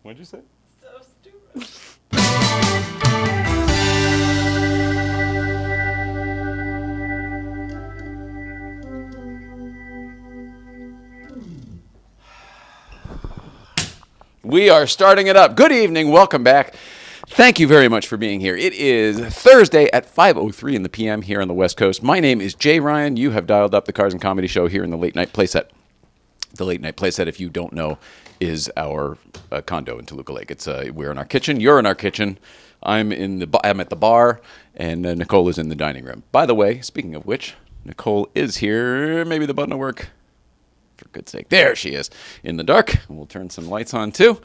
What'd you say? So stupid. We are starting it up. Good evening. Welcome back. Thank you very much for being here. It is Thursday at 5:03 in the p.m. here on the West Coast. My name is Jay Ryan. You have dialed up the Cars and Comedy Show here in the Late Night Playset. The Late Night Playset, if you don't know, is our condo in Toluca Lake. It's we're in our kitchen. You're in our kitchen. I'm at the bar, and Nicole is in the dining room. By the way, speaking of which, Nicole is here. Maybe the button will work. For good's sake, there she is in the dark. We'll turn some lights on too.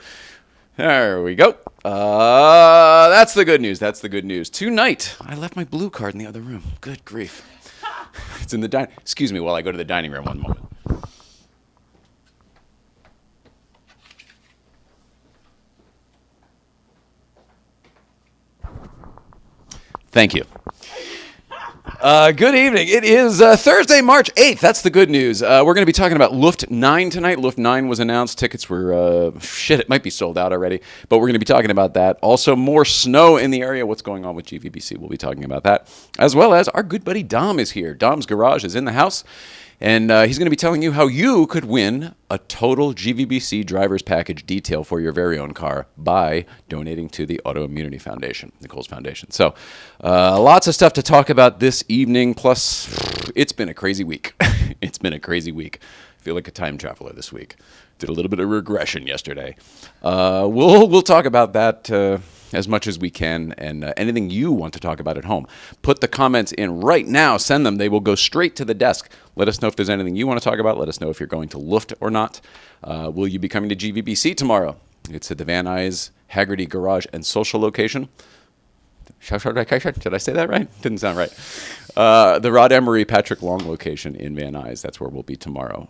There we go. That's the good news. That's the good news. Tonight, I left my blue card in the other room. Good grief. It's in the dining. Excuse me while I go to the dining room one moment. Thank you. Good evening. It is Thursday, March 8th. That's the good news. We're going to be talking about LUFT 9 tonight. LUFT 9 was announced. Tickets were, it might be sold out already. But we're going to be talking about that. Also, more snow in the area. What's going on with GVBC? We'll be talking about that. As well as our good buddy Dom is here. Dom's Garage is in the house. And he's going to be telling you how you could win a total GVBC driver's package detail for your very own car by donating to the Autoimmunity Foundation, Nicole's foundation. So lots of stuff to talk about this evening. Plus, it's been a crazy week. It's been a crazy week. I feel like a time traveler this week. Did a little bit of regression yesterday. We'll talk about that as much as we can, and anything you want to talk about at home. Put the comments in right now. Send them. They will go straight to the desk. Let us know if there's anything you want to talk about. Let us know if you're going to LUFT or not. Will you be coming to GVBC tomorrow? It's at the Van Nuys Haggerty Garage and Social location. Did I say that right? Didn't sound right. The Rod Emery Patrick Long location in Van Nuys. That's where we'll be tomorrow.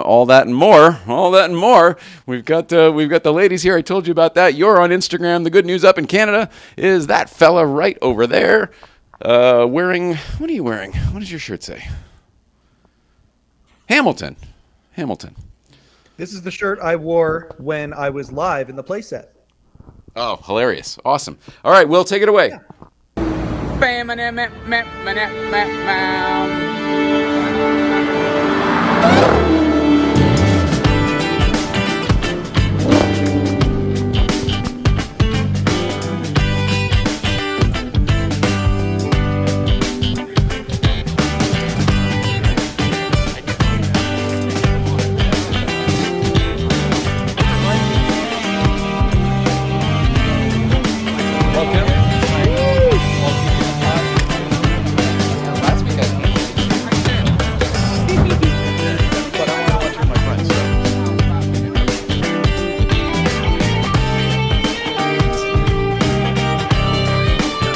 All that and more. All that and more. We've got the ladies here. I told you about that. You're on Instagram. The good news up in Canada is that fella right over there wearing. What are you wearing? What does your shirt say? Hamilton. This is the shirt I wore when I was live in the Playset. Oh, hilarious. Awesome. All right, Will, take it away. Yeah.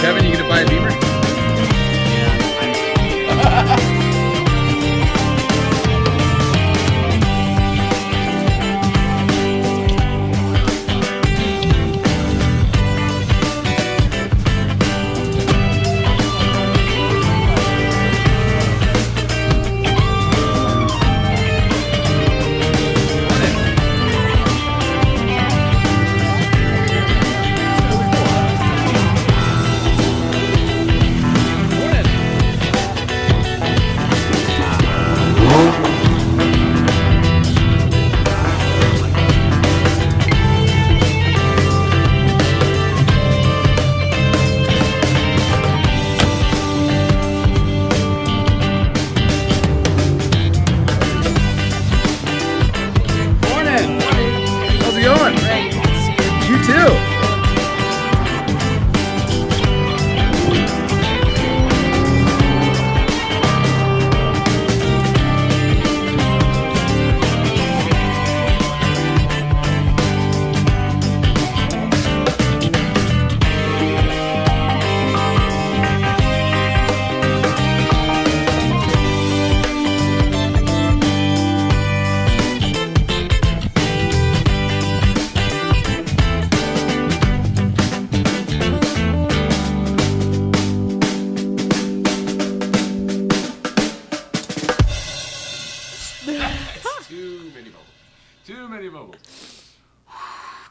Kevin, you gonna buy a Beamer?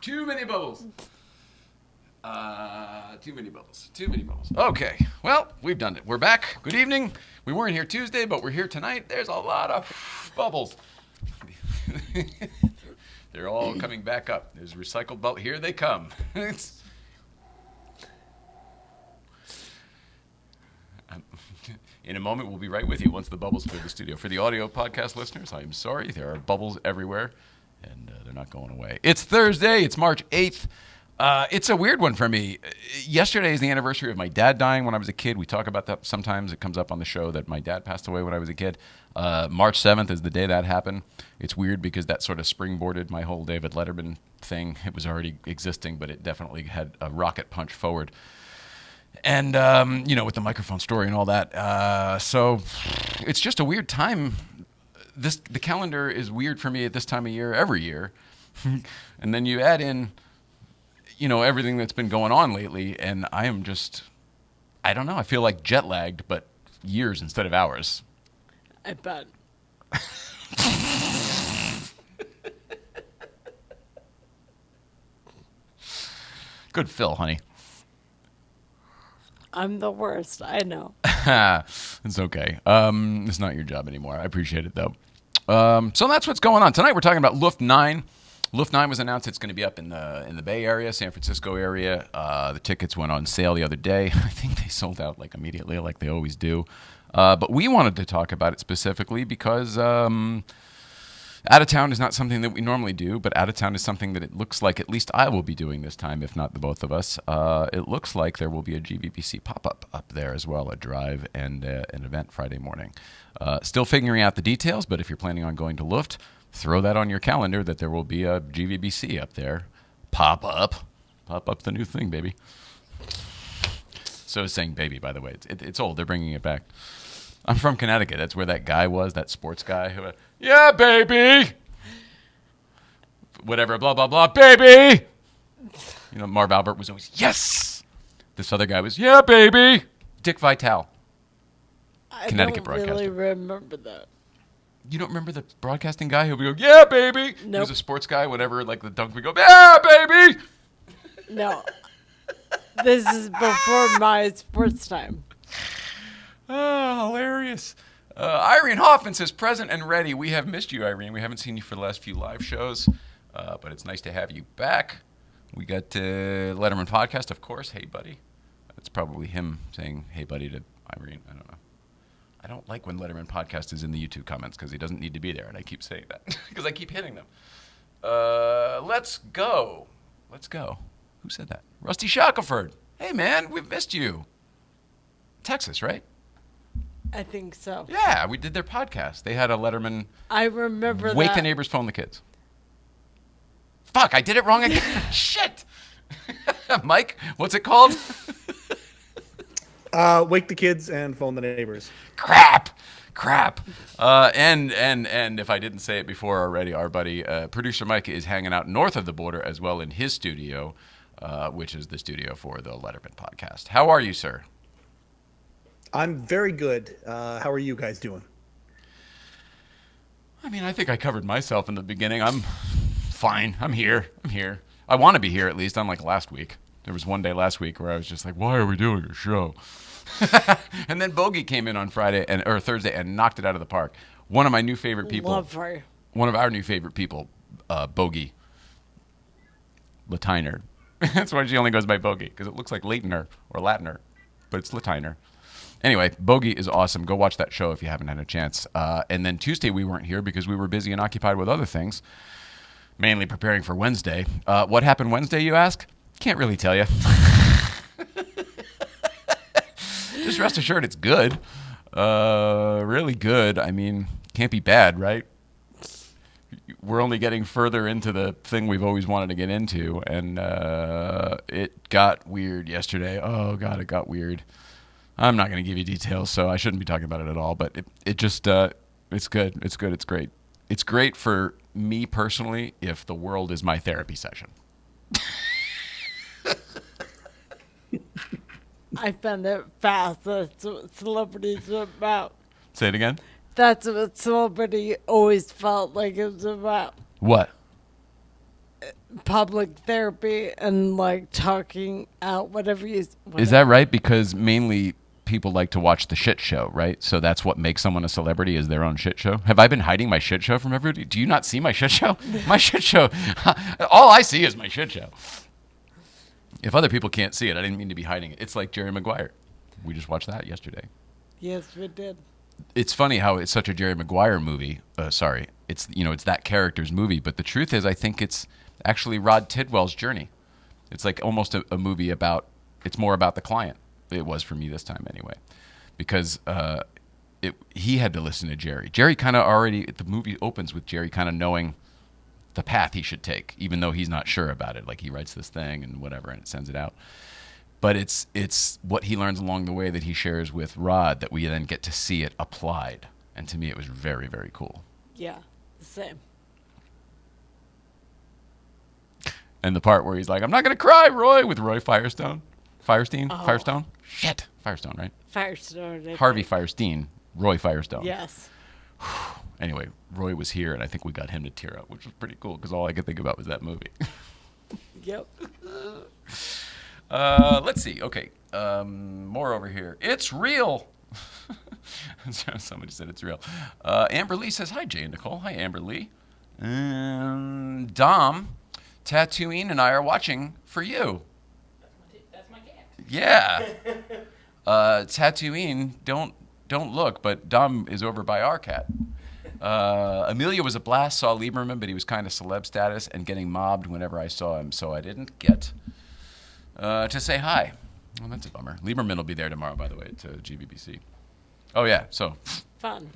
Too many bubbles. Too many bubbles. Too many bubbles. Okay. Well, we've done it. We're back. Good evening. We weren't here Tuesday, but we're here tonight. There's a lot of bubbles. They're all coming back up. There's recycled bubbles. Here they come. In a moment, we'll be right with you once the bubbles fill the studio. For the audio podcast listeners, I'm sorry. There are bubbles everywhere, and they're not going away. It's Thursday. It's March 8th. It's a weird one for me. Yesterday is the anniversary of my dad dying when I was a kid. We talk about that sometimes. It comes up on the show that my dad passed away when I was a kid. March 7th is the day that happened. It's weird because that sort of springboarded my whole David Letterman thing. It was already existing, but it definitely had a rocket punch forward. And, with the microphone story and all that. So it's just a weird time. The calendar is weird for me at this time of year every year. And then you add in, everything that's been going on lately. And I am just, I don't know. I feel like jet lagged, but years instead of hours. I bet. Good Phil, honey. I'm the worst. I know. It's okay. It's not your job anymore. I appreciate it, though. So that's what's going on. Tonight we're talking about LUFT 9. LUFT 9 was announced. It's going to be up in the Bay Area, San Francisco area. The tickets went on sale the other day. I think they sold out immediately, like they always do. But we wanted to talk about it specifically because out of town is not something that we normally do, but out of town is something that it looks like at least I will be doing this time, if not the both of us. It looks like there will be a GVBC pop-up up there as well, a drive and an event Friday morning. Still figuring out the details, but if you're planning on going to LUFT, throw that on your calendar that there will be a GVBC up there. Pop-up the new thing, baby. So saying baby, by the way. It's old. They're bringing it back. I'm from Connecticut. That's where that guy was, that sports guy who yeah, baby. Whatever, blah, blah, blah, baby. Marv Albert was always, yes. This other guy was, yeah, baby. Dick Vitale. Connecticut broadcaster. I don't really remember that. You don't remember the broadcasting guy who would go, yeah, baby? Nope. He was a sports guy, whatever, like the dunk would go, yeah, baby. No. This is before my sports time. Oh, hilarious. Irene Hoffman says, present and ready. We have missed you, Irene. We haven't seen you for the last few live shows, but it's nice to have you back. We got Letterman Podcast, of course. Hey, buddy. It's probably him saying, hey, buddy, to Irene. I don't know. I don't like when Letterman Podcast is in the YouTube comments because he doesn't need to be there, and I keep saying that because I keep hitting them. Let's go. Who said that? Rusty Shackelford. Hey, man, we've missed you. Texas, right? I think so. Yeah, we did their podcast. They had a Letterman. I remember that. Wake the neighbors, phone the kids. Fuck, I did it wrong again. Shit. Mike, what's it called? Wake the kids and phone the neighbors. Crap. And if I didn't say it before already, our buddy, producer Mike, is hanging out north of the border as well in his studio, which is the studio for the Letterman Podcast. How are you, sir? I'm very good. How are you guys doing? I mean, I think I covered myself in the beginning. I'm fine. I'm here. I want to be here at least, unlike last week. There was one day last week where I was just like, why are we doing a show? And then Bogey came in on Thursday and knocked it out of the park. One of my new favorite people. Love her. One of our new favorite people, Bogey Latiner. That's why she only goes by Bogey, because it looks like Latiner or Latiner, but it's Latiner. Anyway, Bogey is awesome. Go watch that show if you haven't had a chance. And then Tuesday we weren't here because we were busy and occupied with other things, mainly preparing for Wednesday. What happened Wednesday, you ask? Can't really tell you. Just rest assured it's good. Really good. I mean, can't be bad, right? We're only getting further into the thing we've always wanted to get into, and it got weird yesterday. Oh, God, it got weird. I'm not going to give you details, so I shouldn't be talking about it at all, but it just, it's good. It's good. It's great. It's great for me personally if the world is my therapy session. I found it fast. That's what celebrities are about. Say it again? That's what celebrity always felt like it was about. What? public therapy and like talking out whatever you. Is that right? Because mainly people like to watch the shit show, right? So that's what makes someone a celebrity, is their own shit show. Have I been hiding my shit show from everybody? Do you not see my shit show? My shit show, all I see is my shit show. If other people can't see it, I didn't mean to be hiding it. It's like Jerry Maguire. We just watched that yesterday. Yes, we did. It's funny how it's such a Jerry Maguire movie. It's it's that character's movie, but the truth is, I think it's actually Rod Tidwell's journey. It's like almost a movie about. It's more about the client. It was for me this time anyway, because he had to listen to Jerry. Jerry kind of already. The movie opens with Jerry kind of knowing the path he should take, even though he's not sure about it. Like he writes this thing and whatever, and it sends it out. But it's what he learns along the way that he shares with Rod that we then get to see it applied. And to me, it was very, very cool. Yeah, the same. And the part where he's like, "I'm not going to cry, Roy," with Roy Firestone. Firestone? Shit. Firestone, right? Firestone. Harvey Firestein, Roy Firestone. Yes. Anyway, Roy was here, and I think we got him to tear up, which was pretty cool because all I could think about was that movie. Yep. Let's see. Okay. More over here. It's real. Somebody said it's real. Amber Lee says, "Hi, Jay and Nicole." Hi, Amber Lee. Dom, Tatooine, and I are watching for you. That's my cat. Yeah. Tatooine, don't look, but Dom is over by our cat. Amelia was a blast, saw Lieberman, but he was kind of celeb status and getting mobbed whenever I saw him, so I didn't get to say hi. Well, that's a bummer. Lieberman will be there tomorrow, by the way, to GVBC. Oh, yeah, so Fun.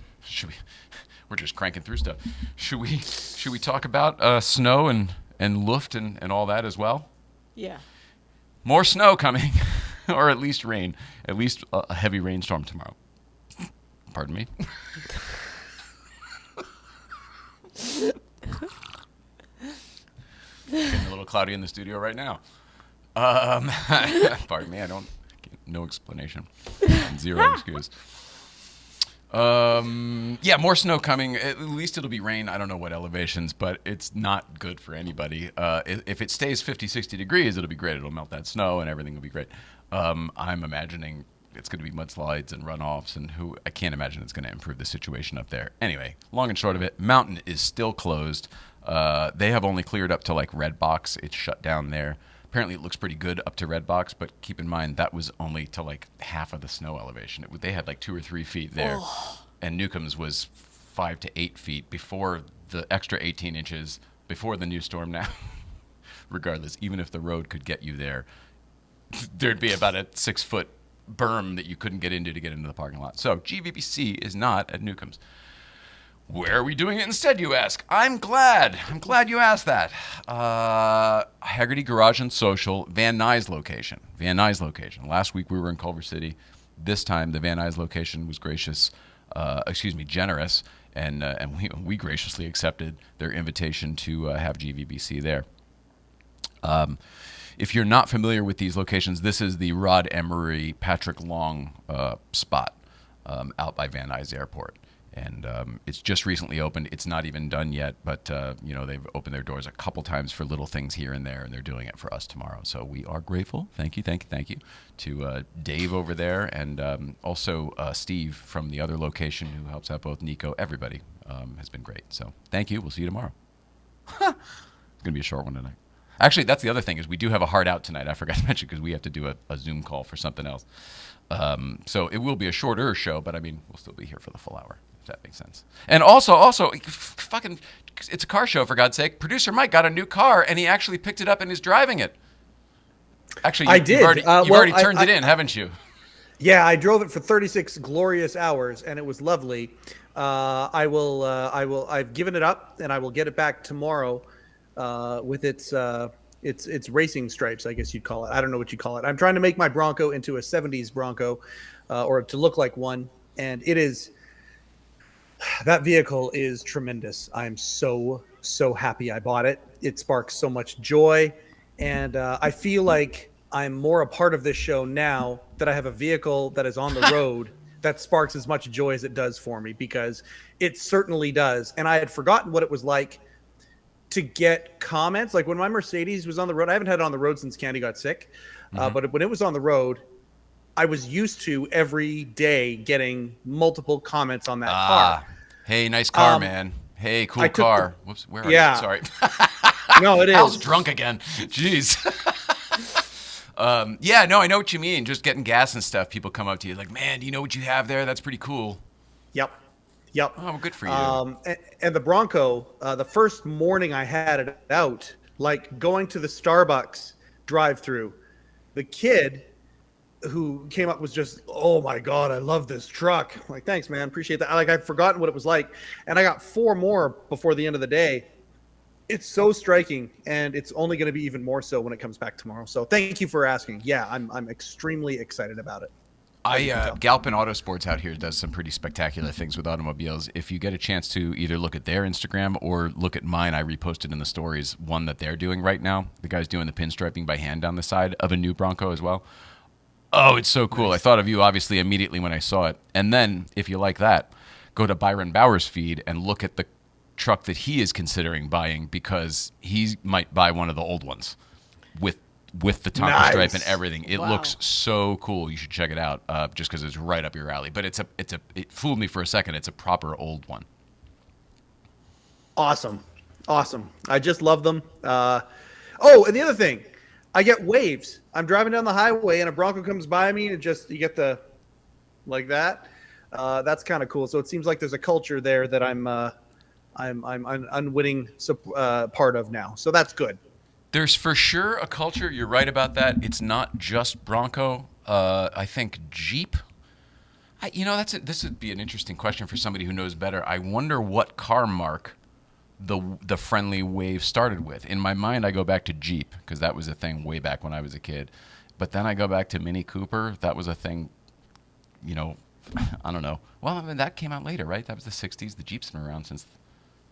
we're just cranking through stuff. Should we talk about snow and LUFT and all that as well? Yeah. More snow coming, or at least rain. At least a heavy rainstorm tomorrow. Pardon me. Getting a little cloudy in the studio right now. Pardon me, no explanation. Zero excuse. Yeah, more snow coming. At least it'll be rain. I don't know what elevations, but it's not good for anybody. If it stays 50, 60 degrees, it'll be great. It'll melt that snow and everything will be great. I'm imagining it's going to be mudslides and runoffs, and I can't imagine it's going to improve the situation up there. Anyway, long and short of it, Mountain is still closed. They have only cleared up to like Red Box. It's shut down there. Apparently it looks pretty good up to Red Box, but keep in mind that was only to like half of the snow elevation. They had like 2 or 3 feet there. Oh. And Newcomb's was 5 to 8 feet before the extra 18 inches before the new storm now. Regardless, even if the road could get you there, there'd be about a 6-foot berm that you couldn't get into to get into the parking lot. So GVBC is not at Newcomb's. Where are we doing it instead, you ask? I'm glad you asked that. Haggerty Garage and Social, Van Nuys location. Last week we were in Culver City. This time the Van Nuys location was generous, and we graciously accepted their invitation to have GVBC there. If you're not familiar with these locations, this is the Rod Emery, Patrick Long spot out by Van Nuys Airport. And it's just recently opened. It's not even done yet, but they've opened their doors a couple times for little things here and there, and they're doing it for us tomorrow. So we are grateful. Thank you to Dave over there, and also Steve from the other location who helps out both Nico. Everybody has been great. So thank you. We'll see you tomorrow. It's going to be a short one tonight. Actually, that's the other thing is we do have a hard out tonight. I forgot to mention because we have to do a Zoom call for something else. So it will be a shorter show, but I mean, we'll still be here for the full hour. If that makes sense. And also, fucking, it's a car show, for God's sake. Producer Mike got a new car, and he actually picked it up and is driving it. Actually, I did. You've already turned it in, haven't you? Yeah, I drove it for 36 glorious hours, and it was lovely. I've given it up, and I will get it back tomorrow with its racing stripes, I guess you'd call it. I don't know what you call it. I'm trying to make my Bronco into a 70s Bronco, or to look like one, and it is. That vehicle is tremendous. I'm so happy I bought it. It sparks so much joy. And I feel like I'm more a part of this show now that I have a vehicle that is on the road that sparks as much joy as it does for me, because it certainly does. And I had forgotten what it was like to get comments. Like when my Mercedes was on the road, I haven't had it on the road since Candy got sick. But when it was on the road, I was used to every day getting multiple comments on that car. Hey, nice car, man. Hey, cool car. Whoops, where are you? Sorry. No, it is. Hal's drunk again. Jeez. Yeah, no, I know what you mean. Just getting gas and stuff. People come up to you like, man, do you know what you have there? That's pretty cool. Yep. Oh, well, good for you. And the Bronco, the first morning I had it out, like going to the Starbucks drive-through, the kid who came up was just, oh my God, I love this truck. I'm like, thanks, man. Appreciate that. Like, I've forgotten what it was like. And I got 4 more before the end of the day. It's so striking, and it's only going to be even more so when it comes back tomorrow. So thank you for asking. Yeah, I'm extremely excited about it. Galpin Autosports out here does some pretty spectacular things with automobiles. If you get a chance to either look at their Instagram or look at mine, I reposted in the stories one that they're doing right now. The guy's doing the pinstriping by hand down the side of a new Bronco as well. Oh, it's so cool. Nice. I thought of you, obviously, immediately when I saw it. And then, if you like that, go to Byron Bauer's feed and look at the truck that he is considering buying, because he might buy one of the old ones with the Tonka stripe and everything. It looks so cool. You should check it out, just because it's right up your alley. But it fooled me for a second. It's a proper old one. Awesome. I just love them. And the other thing, I get waves. I'm driving down the highway and a Bronco comes by me and you get the like that. That's kind of cool. So it seems like there's a culture there that I'm an unwitting part of now. So that's good. There's for sure a culture. You're right about that. It's not just Bronco. I think Jeep. This would be an interesting question for somebody who knows better. I wonder what car mark the friendly wave started with. In my mind, I go back to Jeep because that was a thing way back when I was a kid. But then I go back to Mini Cooper. That was a thing, I don't know. Well, I mean, that came out later, right? That was the 60s. The Jeep's been around since...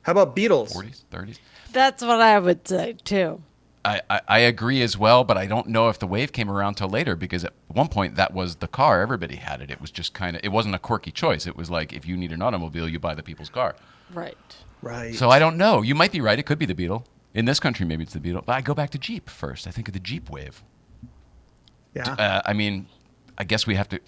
How about Beatles? 40s, 30s? That's what I would say, too. I agree as well, but I don't know if the wave came around till later, because at one point that was the car. Everybody had it. It was just it wasn't a quirky choice. It was like, if you need an automobile, you buy the people's car. Right. So I don't know. You might be right. It could be the Beetle. In this country, maybe it's the Beetle. But I go back to Jeep first. I think of the Jeep wave. Yeah. I guess we have to...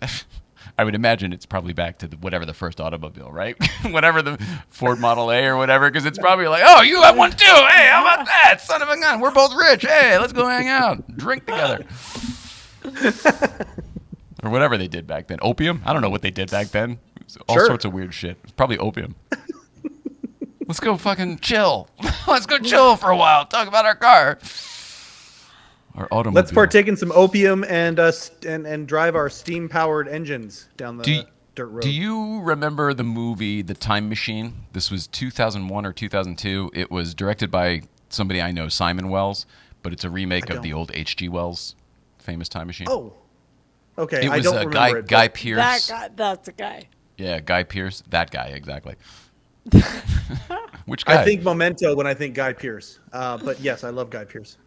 I would imagine it's probably back to whatever the first automobile, right? Whatever the Ford Model A or whatever, because it's probably like, oh, you have one too. Hey, how about that? Son of a gun. We're both rich. Hey, let's go hang out. Drink together. Or whatever they did back then. Opium? I don't know what they did back then. All sorts of weird shit. It's probably opium. Let's go fucking chill. Let's go chill for a while. Talk about our car. Our automobile. Let's partake in some opium and drive our steam-powered engines down the dirt road. Do you remember the movie The Time Machine? This was 2001 or 2002. It was directed by somebody I know, Simon Wells, but it's a remake of the old H.G. Wells famous Time Machine. Oh, okay. It was Guy Pearce. That's a guy. Yeah, Guy Pearce. That guy, exactly. Which guy? I think Memento when I think Guy Pearce. But yes, I love Guy Pearce.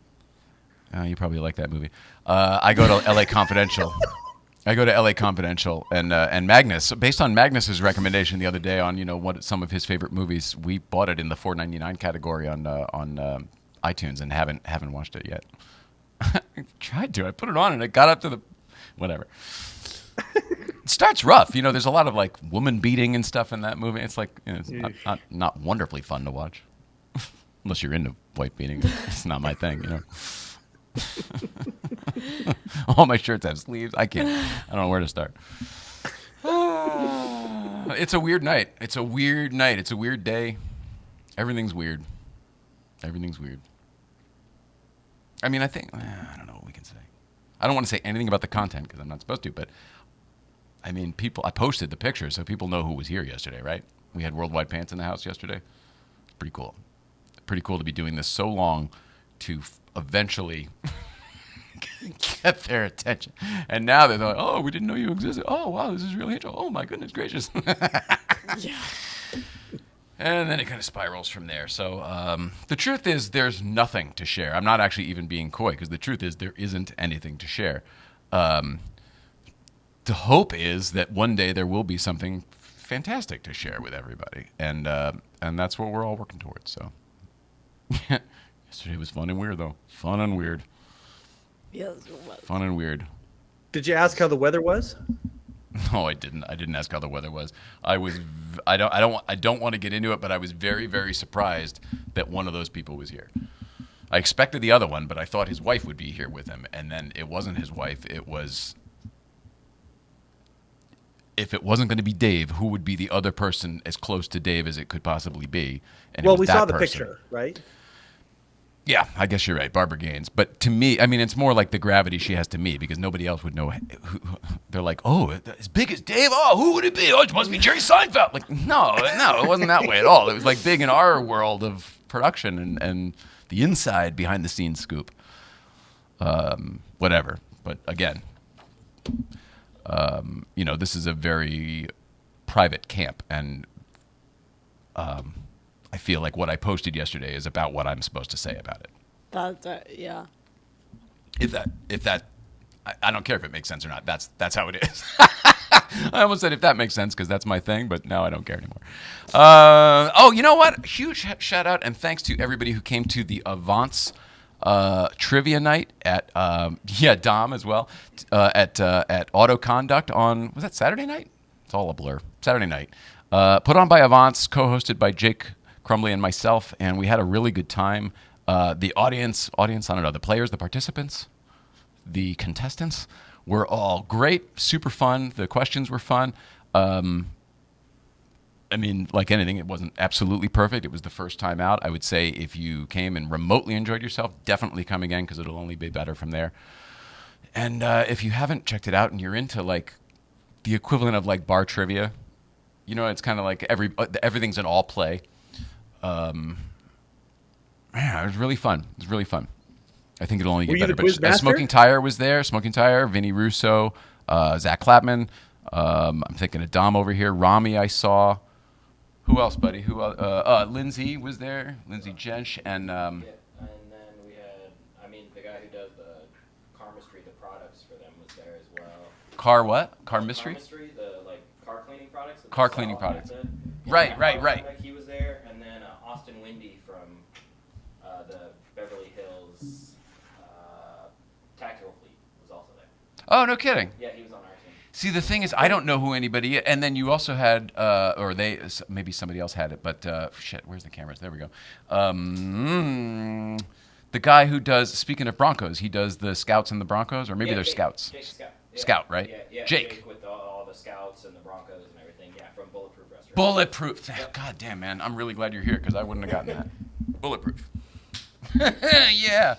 Oh, you probably like that movie. I go to LA Confidential. And Magnus, based on Magnus's recommendation the other day on what some of his favorite movies, we bought it in the $4.99 category on iTunes and haven't watched it yet. I tried to. I put it on and it got up to the whatever. It starts rough. There's a lot of like woman beating and stuff in that movie. It's like it's not wonderfully fun to watch, unless you're into wife beating. It's not my thing. All my shirts have sleeves. I don't know where to start. It's a weird night. It's a weird day. Everything's weird. I mean, I think, I don't know what we can say. I don't want to say anything about the content because I'm not supposed to, but I mean, I posted the picture so people know who was here yesterday, right? We had Worldwide Pants in the house yesterday. Pretty cool. Pretty cool to be doing this so long to eventually get their attention. And now they're like, oh, we didn't know you existed. Oh, wow, this is really interesting. Oh, my goodness gracious. Yeah. And then it kind of spirals from there. So the truth is there's nothing to share. I'm not actually even being coy because the truth is there isn't anything to share. The hope is that one day there will be something fantastic to share with everybody. And that's what we're all working towards. So Yesterday was fun and weird, though. Fun and weird. Yes, it was. Fun and weird. Did you ask how the weather was? No, I didn't. I didn't ask how the weather was. I don't want to get into it, but I was very, very surprised that one of those people was here. I expected the other one, but I thought his wife would be here with him, and then it wasn't his wife. It was. If it wasn't going to be Dave, who would be the other person as close to Dave as it could possibly be? And Well, it was we that saw the person. picture, right? Yeah, I guess you're right, Barbara Gaines. But to me, I mean, it's more like the gravity she has to me because nobody else would know. They're like, oh, as big as Dave? Oh, who would it be? Oh, it must be Jerry Seinfeld. Like, no, it wasn't that way at all. It was like big in our world of production and the inside behind the scenes scoop. Whatever. But again, this is a very private camp, and I feel like what I posted yesterday is about what I'm supposed to say about it. That's yeah. If that, I don't care if it makes sense or not. That's how it is. I almost said if that makes sense because that's my thing, but now I don't care anymore. You know what? Huge shout out and thanks to everybody who came to the Avance trivia night at Dom as well at Auto Conduct on, was that Saturday night? It's all a blur. Saturday night. Put on by Avance, co-hosted by Jake Crumley and myself, and we had a really good time. The audience, I don't know, the players, the participants, the contestants were all great, super fun. The questions were fun. I mean, like anything, it wasn't absolutely perfect. It was the first time out. I would say if you came and remotely enjoyed yourself, definitely come again because it'll only be better from there. And if you haven't checked it out and you're into like the equivalent of like bar trivia, it's kind of like everything's an all play. Man, it was really fun. I think it'll only get better. But Smoking Tire was there. Smoking Tire, Vinny Russo, Zach Clapman. I'm thinking of Dom over here. Rami, I saw. Who else, buddy? Lindsay was there. Lindsay Jensch and. And then we had, the guy who does the car mystery, the products for them was there as well. Car what? Car mystery? Car mystery, the car cleaning products. Car cleaning products. Right. He was there, and then Austin Windy from the Beverly Hills Tactical Fleet was also there. Oh, no kidding. Yeah, he was on our team. See, the thing is, I don't know who anybody is. And then you also had, maybe somebody else had it, but where's the cameras? There we go. The guy who does, speaking of Broncos, he does the Scouts and the Broncos, or maybe they're Jake, Scouts. Jake Scout. Yeah. Scout, right? Yeah, Jake with all the Scouts and the Broncos and everything. Yeah, from Bulletproof Restaurant. Bulletproof. Yep. God damn, man. I'm really glad you're here because I wouldn't have gotten that. Bulletproof. Yeah.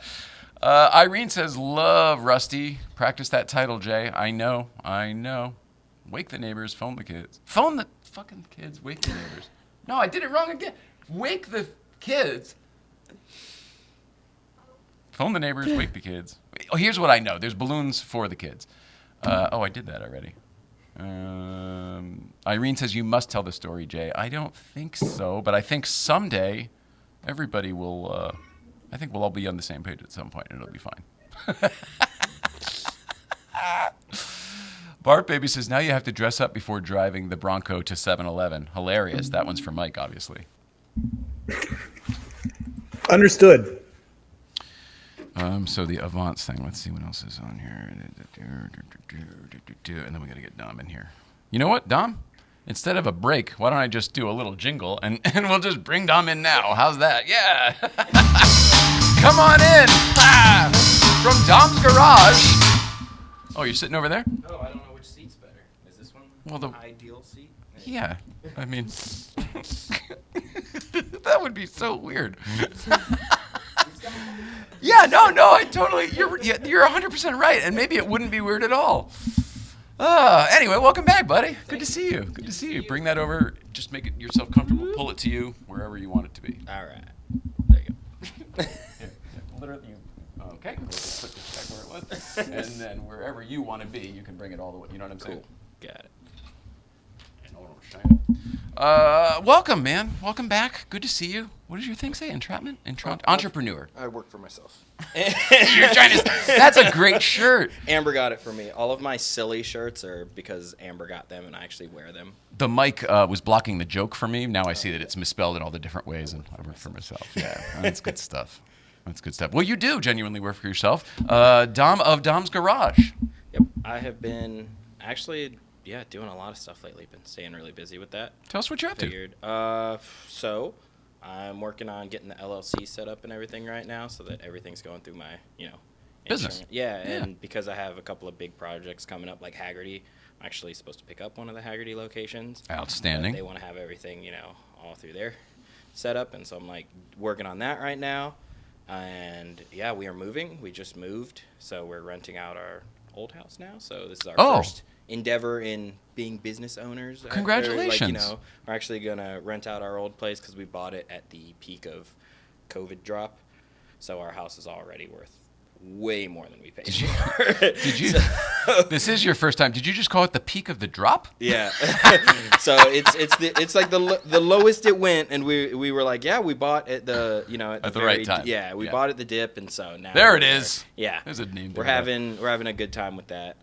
Irene says, love Rusty. Practice that title, Jay. I know. Wake the neighbors, phone the kids. Phone the fucking kids, wake the neighbors. No, I did it wrong again. Wake the kids. Phone the neighbors, wake the kids. Oh, here's what I know. There's balloons for the kids. I did that already. Irene says, you must tell the story, Jay. I don't think so, but I think someday everybody will, I think we'll all be on the same page at some point, and it'll be fine. Bart Baby says, now you have to dress up before driving the Bronco to 7-Eleven. Hilarious. That one's for Mike, obviously. Understood. So the Avance thing. Let's see what else is on here. And then we got to get Dom in here. You know what, Dom? Instead of a break, why don't I just do a little jingle and we'll just bring Dom in now. How's that? Yeah. Come on in. From Dom's garage. Oh, you're sitting over there? Oh, I don't know which seat's better. Is this one the ideal seat? Yeah. I mean, that would be so weird. Yeah, no, I totally, you're 100% right, and maybe it wouldn't be weird at all. Anyway, welcome back, buddy. Good to see you. Bring that over. Just make it yourself comfortable. Pull it to you wherever you want it to be. All right. There you go. Here, literally, okay. We'll just put this back where it was, and then wherever you want to be, you can bring it all the way. You know what I'm saying? Got it. And hold on, shine Welcome, man. Welcome back. Good to see you. What does your thing say? Entrapment? Entrepreneur. I work for myself. You're trying to. That's a great shirt. Amber got it for me. All of my silly shirts are because Amber got them, and I actually wear them. The mic was blocking the joke for me. Now I see that it's misspelled in all the different ways, and I work for myself. Yeah, that's good stuff. That's good stuff. Well, you do genuinely work for yourself. Dom of Dom's Garage. Yep, I have been actually, doing a lot of stuff lately. Been staying really busy with that. Tell us what you're up to. Figured. So I'm working on getting the LLC set up and everything right now, so that everything's going through my, Business. insurance. Yeah, and because I have a couple of big projects coming up, like Haggerty, I'm actually supposed to pick up one of the Haggerty locations. Outstanding. But they want to have everything, all through their setup, and so I'm like working on that right now. And yeah, we are moving. We just moved, so we're renting out our old house now. So this is our first endeavor in being business owners. Congratulations. We're actually gonna rent out our old place because we bought it at the peak of COVID drop. So our house is already worth way more than we paid for. Did you? This is your first time. Did you just call it the peak of the drop? Yeah. So it's like the lowest it went, and we were like, we bought at the at the right time. Yeah, we bought at the dip, and so now there it is. Yeah, there's a name. We're having a good time with that.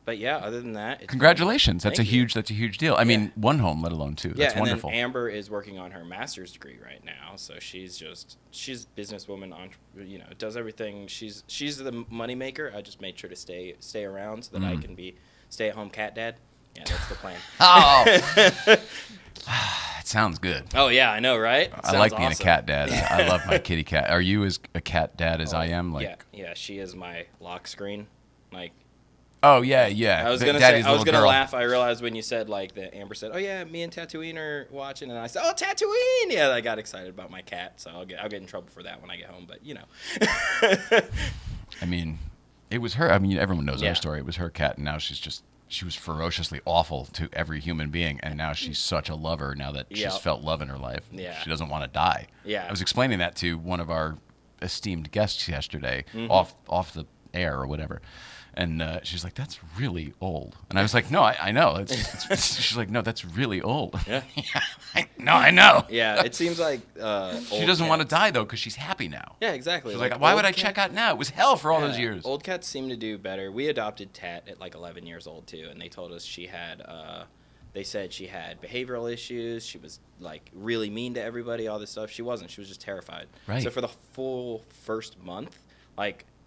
But yeah, other than that, congratulations. That's a Thank you. huge deal. I mean, one home, let alone two. That's and wonderful. then Amber is working on her master's degree right now, so she's a businesswoman, does everything. She's the moneymaker. I just made sure to stay around so that I can be stay-at-home cat dad. Yeah, that's the plan. Oh, it sounds good. Oh yeah, I know, right? I like being a cat dad. I love my kitty cat. Are you as a cat dad as I am? Like, yeah, she is my lock screen. Like, oh yeah. I was gonna laugh. I realized when you said that Amber said, "Oh yeah, me and Tatooine are watching," and I said, "Oh, Tatooine!" Yeah, I got excited about my cat, so I'll get in trouble for that when I get home. But I mean, it was her. I mean, everyone knows our story. It was her cat, and now she was ferociously awful to every human being, and now she's such a lover now that she's felt love in her life. Yeah. She doesn't want to die. Yeah. I was explaining that to one of our esteemed guests yesterday, off the air or whatever. And she's like, "That's really old." And I was like, "No, I know." She's like, "No, that's really old." Yeah. I know. Yeah, it seems like she doesn't want to die though because she's happy now. Yeah, exactly. She's like, "Why would I check out now? It was hell for all those years." Old cats seem to do better. We adopted Tat at 11 years old too, and they told us she had. They said she had behavioral issues. She was really mean to everybody. All this stuff. She wasn't. She was just terrified. Right. So for the full first month,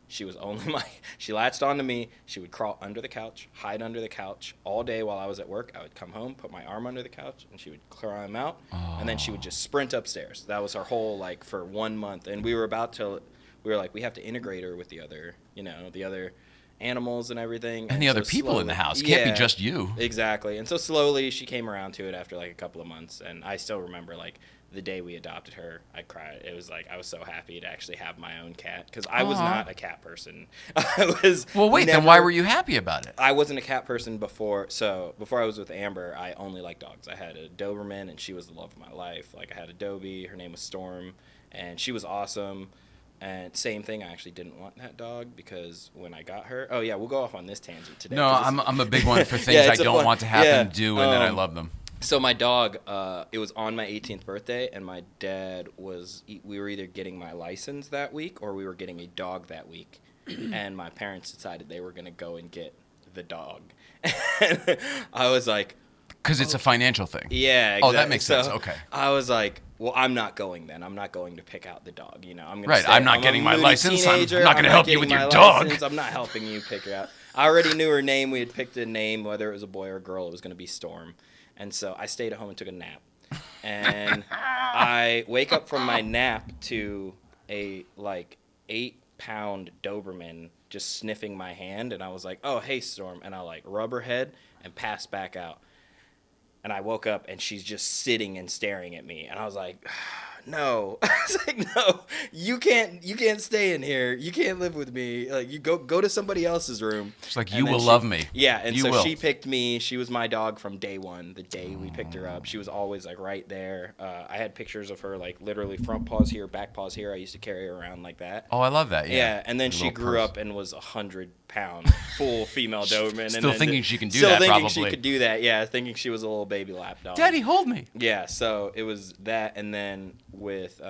she was only she latched onto me. She would crawl under the couch, hide under the couch all day while I was at work. I would come home, put my arm under the couch, and she would climb out, and then she would just sprint upstairs. That was her whole, for 1 month. And we were like, we have to integrate her with the other, the other animals and everything. And the other people in the house. It can't be just you. Exactly. And so slowly she came around to it after a couple of months. And I still remember the day we adopted her, I cried. It was I was so happy to actually have my own cat because I was not a cat person. Then why were you happy about it? I wasn't a cat person before. So before I was with Amber, I only liked dogs. I had a Doberman, and she was the love of my life. I had a Dobie. Her name was Storm, and she was awesome. And same thing, I actually didn't want that dog because when I got her, we'll go off on this tangent today. No, I'm a big one for things I don't want to happen, do, and then I love them. So my dog, it was on my 18th birthday, and my dad we were either getting my license that week or we were getting a dog that week. And my parents decided they were going to go and get the dog. And I was like... Because it's a financial thing. Yeah, exactly. Oh, that makes sense. So Okay. I was like, well, I'm not going then. I'm not going to pick out the dog. I'm right. I'm not getting my license. I'm not going to help you with your dog. I'm not helping you pick her out. I already knew her name. We had picked a name, whether it was a boy or a girl. It was going to be Storm. And so I stayed at home and took a nap. And I wake up from my nap to a 8-pound Doberman just sniffing my hand. And I was like, "Oh, hey, Storm." And I rub her head and pass back out. And I woke up and she's just sitting and staring at me. And I was like, no. I was like, no, you can't stay in here. You can't live with me. Like, you go to somebody else's room. It's like, And you then will she- love me. Yeah, and You so will. she picked me. She was my dog from day one. The day we picked her up, she was always like right there. I had pictures of her like literally front paws here, back paws here. I used to carry her around like that. Oh, I love that. Yeah, and then Your she little grew purse. up and was 100-pound full female Doberman. and Still then thinking she can do still that, thinking probably. she could do that. Yeah, thinking she was a little baby lap dog. Daddy, hold me. Yeah, so it was that, and then with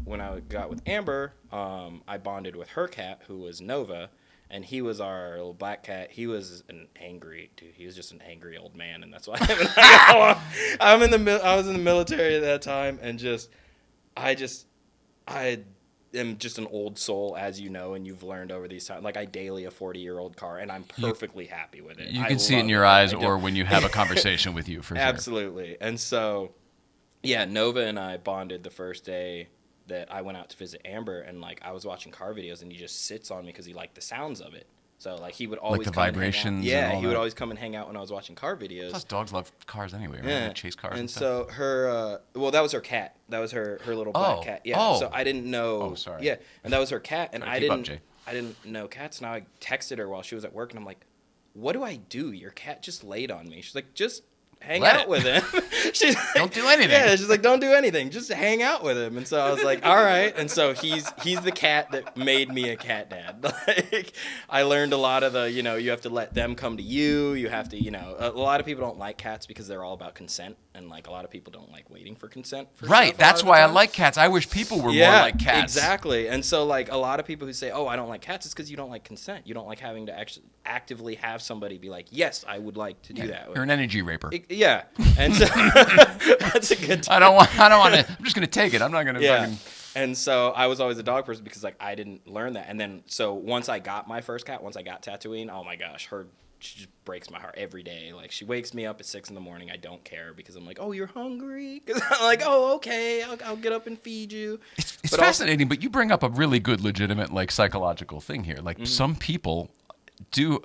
when I got with Amber, I bonded with her cat, who was Nova, and he was our little black cat. He was an angry dude. He was just an angry old man, and that's why him and I got along. I was in the military at that time, and I am just an old soul, as you know, and you've learned over these times. Like, I daily a 40-year-old car, and I'm perfectly happy with it. You I can see it in love your it. eyes I or don't- when you have a conversation with you, for sure. Absolutely. And so, yeah, Nova and I bonded the first day that I went out to visit Amber, and like I was watching car videos, and he just sits on me because he liked the sounds of it. So like he would always the come and hang out. vibrations and Yeah, all he would that. always come and hang out when I was watching car videos. Plus, dogs love cars anyway, right? Yeah. They chase cars And stuff. so her, well, that was her cat. That was her little black Oh. cat. Yeah. Oh. So I didn't know. Oh, sorry. Yeah, and that was her cat, and Sorry, I keep up, didn't. Jay. I didn't know cats. Now I texted her while she was at work, and I'm like, "What do I do? Your cat just laid on me." She's like, "Just hang Let out it. with him." She's like, Don't do anything. Yeah, she's like, "Don't do anything. Just hang out with him." And so I was like, "All right." And so he's the cat that made me a cat dad. Like, I learned a lot of the, you have to let them come to you. You have to, a lot of people don't like cats because they're all about consent, and like a lot of people don't like waiting for consent. For Right. stuff a That's lot of why the I time. like cats. I wish people were Yeah, more like cats. exactly. And so, like, a lot of people who say, "Oh, I don't like cats," it's because you don't like consent. You don't like having to actually actively have somebody be like, "Yes, I would like to do that." You're an energy raper. Yeah, and so that's a good. I don't want to. I'm just going to take it. I'm not going to Yeah. fucking. And so I was always a dog person because like I didn't learn that. And then so once I got my first cat, once I got Tatooine, oh my gosh, she just breaks my heart every day. Like, she wakes me up at 6 a.m. I don't care because I'm like, "Oh, you're hungry?" Because I'm like, "Oh, okay, I'll get up and feed you." It's But fascinating, but you bring up a really good, legitimate, like, psychological thing here. Like, some people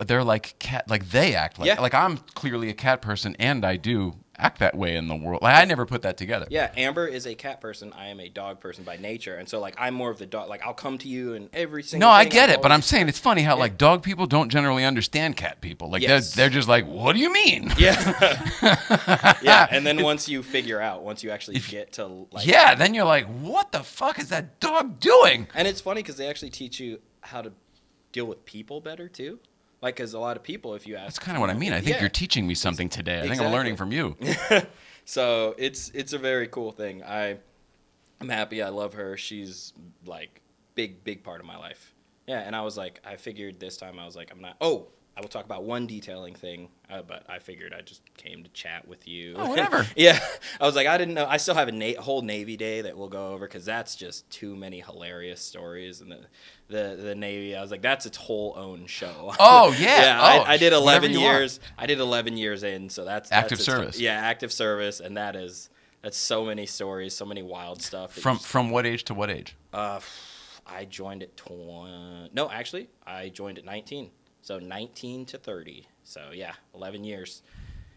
they're like cat, like they act like, Yeah. like I'm clearly a cat person, and I do act that way in the world. Like, I never put that together. Yeah, Amber is a cat person. I am a dog person by nature, and so like I'm more of the dog. Like, I'll come to you and every single. No, I thing, get I'm it, but I'm always- saying it's funny how like dog people don't generally understand cat people. Like Yes. they're just like, what do you mean? Yeah, yeah. And then once you actually get to like, Yeah, then you're like, what the fuck is that dog doing? And it's funny because they actually teach you how to deal with people better too. Like, because a lot of people, if you ask, That's kind of what I mean. I think Yeah. you're teaching me something today. I think I'm Exactly. learning from you. So it's a very cool thing. I'm happy. I love her. She's like big part of my life. Yeah, and I figured this time I was like, I will talk about one detailing thing, but I figured I just came to chat with you. Oh, whatever. Yeah, I was like, I didn't know. I still have a whole Navy day that we'll go over because that's just too many hilarious stories. And the Navy, I was like, that's its whole own show. Oh, yeah. Yeah, Oh, I did whatever 11 you want. years. I did 11 years in, so that's Active its- service. Yeah, active service, and that's so many stories, so many wild stuff. that you From what age to what age? I joined at No, actually, I joined at 19. So 19 to 30. So yeah, 11 years.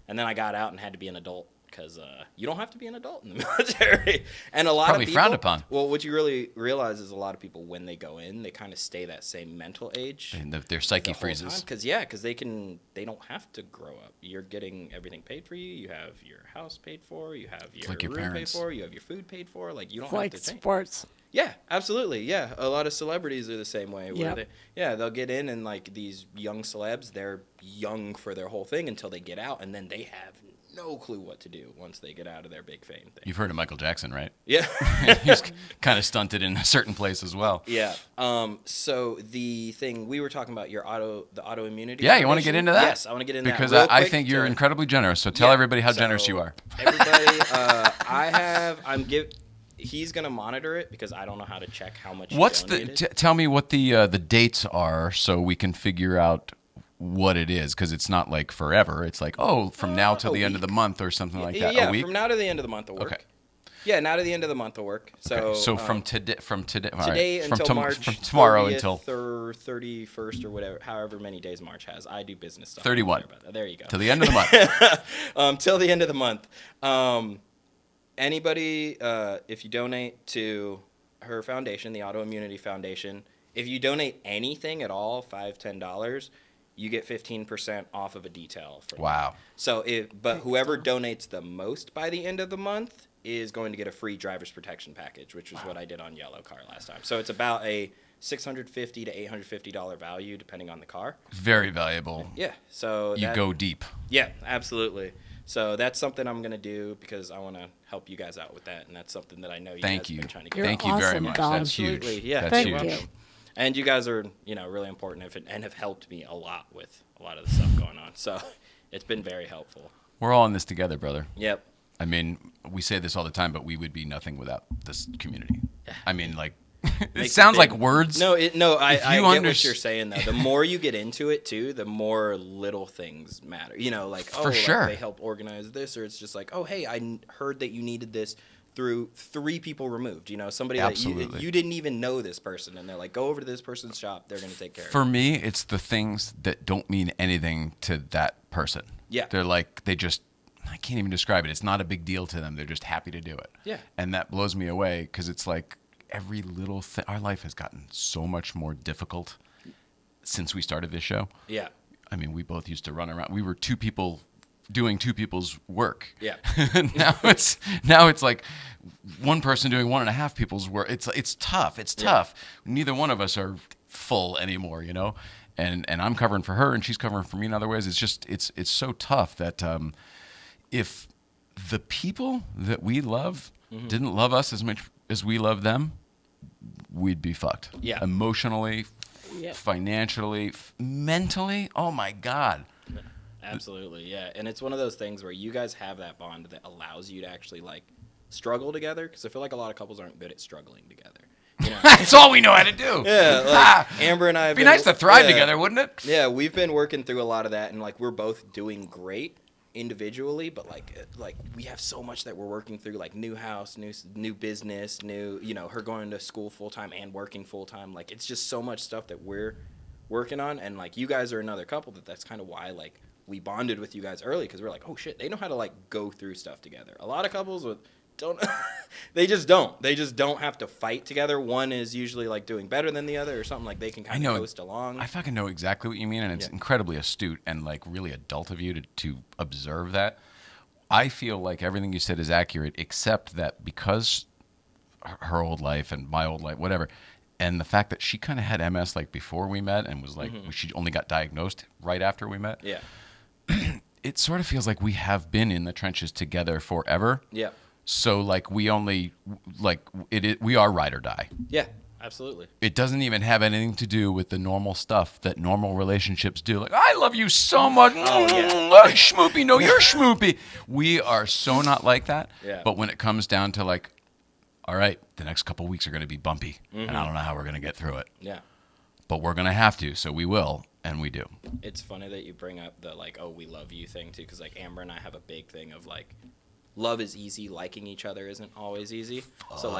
And then I got out and had to be an adult because you don't have to be an adult in the military. And a lot Probably of people, frowned upon. Well, what you really realize is a lot of people, when they go in, they kind of stay that same mental age. And their psyche freezes. Because they don't have to grow up. You're getting everything paid for you. You have your house paid for. You have your like your room paid parents. for. You have your food paid for. Like, you don't It's have like to think. sports. Yeah, absolutely. Yeah, a lot of celebrities are the same way. Where Yep. they'll get in and like these young celebs, they're young for their whole thing until they get out, and then they have no clue what to do once they get out of their big fame thing. You've heard of Michael Jackson, right? Yeah. He's kind of stunted in a certain place as well. Yeah. So the thing we were talking about, the autoimmunity. Yeah, you want to get foundation? into that? Yes, I want to get into because that. I think you're incredibly generous. So tell everybody how generous you are. Everybody, he's gonna monitor it because I don't know how to check how much. What's he donated. tell me what the dates are so we can figure out what it is, because it's not like forever. It's like, from now till a the end of the month or something like that. Yeah, a week? from now to the end of the month will work. Okay. Yeah, now to the end of the month will work. So Okay, so from today, all right. today until March, from tomorrow 30th until or 31st or whatever, however many days March has. I do business stuff. 31. Sorry about that. There you go. till the end of the month. Till the end of the month. anybody, if you donate to her foundation, the Autoimmunity Foundation, if you donate anything at all, $5, $10, you get 15% off of a detail. Wow. So, but whoever donates the most by the end of the month is going to get a free driver's protection package, which was what I did on Yellow Car last time. So it's about a $650 to $850 value, depending on the car. Very valuable. Yeah. So you go deep. Yeah, absolutely. So that's something I'm going to do because I want to help you guys out with that, and that's something that I know you guys have been trying to get. Thank you very much. Dom. That's huge. Absolutely. Yeah. That's Thank huge. you. And you guys are, really important and have helped me a lot with a lot of the stuff going on. So it's been very helpful. We're all in this together, brother. Yep. I mean, we say this all the time, but we would be nothing without this community. I mean, like, it sounds like words. No, I get what unders- you're saying, though. The more you get into it, too, the more little things matter. Like, For sure. Like they help organize this, or it's just like, oh, hey, I heard that you needed this through 3 people removed. Somebody Absolutely. that you didn't even know this person, and they're like, go over to this person's shop. They're going to take care of it. For me, it's the things that don't mean anything to that person. Yeah. They're like, I can't even describe it. It's not a big deal to them. They're just happy to do it. Yeah. And that blows me away because it's like every little thing. Our life has gotten so much more difficult since we started this show. Yeah. I mean, we both used to run around. We were 2 people doing 2 people's work. Yeah. now it's like one person doing 1.5 people's work. It's tough. It's tough. Neither one of us are full anymore, And I'm covering for her and she's covering for me in other ways. It's just it's so tough that if the people that we love didn't love us as much as we love them, we'd be fucked. Yeah. Emotionally, financially, mentally. Oh my God. Absolutely, yeah. And it's one of those things where you guys have that bond that allows you to actually struggle together. Because I feel like a lot of couples aren't good at struggling together. That's all we know how to do. Yeah, Amber and I have It'd be nice to thrive together, wouldn't it? Yeah, we've been working through a lot of that, and we're both doing great individually, but we have so much that we're working through, new house, new business, her going to school full time and working full time. It's just so much stuff that we're working on, and you guys are another couple that's kind of why we bonded with you guys early, because we're like, oh shit, they know how to go through stuff together. A lot of couples don't they just don't have to fight together. One is usually doing better than the other or something, they can kind of coast along. I fucking know exactly what you mean, and it's incredibly astute and really adult of you to observe that. I feel like everything you said is accurate, except that because her old life and my old life, whatever, and the fact that she kind of had MS before we met and was she only got diagnosed right after we met. Yeah. It sort of feels like we have been in the trenches together forever. Yeah. So we only we are ride or die. Yeah, absolutely. It doesn't even have anything to do with the normal stuff that normal relationships do. I love you so much. Oh, yeah. Schmoopy, no, you're schmoopy. We are so not like that. Yeah. But when it comes down to all right, the next couple weeks are going to be bumpy, and I don't know how we're going to get through it. Yeah. But we're going to have to, so we will, and we do. It's funny that you bring up the we love you thing too, because Amber and I have a big thing of love is easy, liking each other isn't always easy. So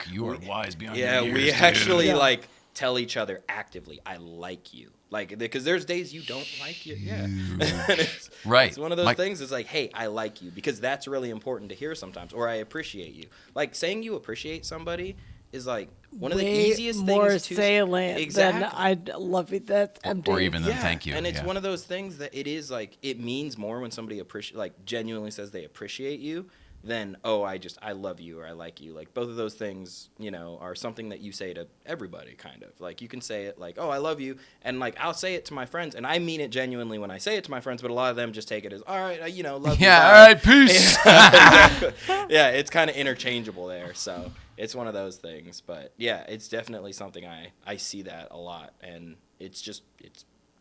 You are wise beyond yeah, your we years, actually dude. tell each other actively, I like you. Because there's days you don't like you. Yeah. Right. It's one of those things. It's hey, I like you, because that's really important to hear sometimes, or I appreciate you. Saying you appreciate somebody is one of the easiest more things to salient than I love you. That's empty. Or even than thank you. And it's one of those things that it is it means more when somebody genuinely says they appreciate you than I love you or I like you. Both of those things, are something that you say to everybody kind of. You can say it I love you, and I'll say it to my friends, and I mean it genuinely when I say it to my friends, but a lot of them just take it as, all right, love you. Yeah, all right, peace. Yeah, it's kind of interchangeable there. So it's one of those things. But yeah, it's definitely something I see that a lot, and it's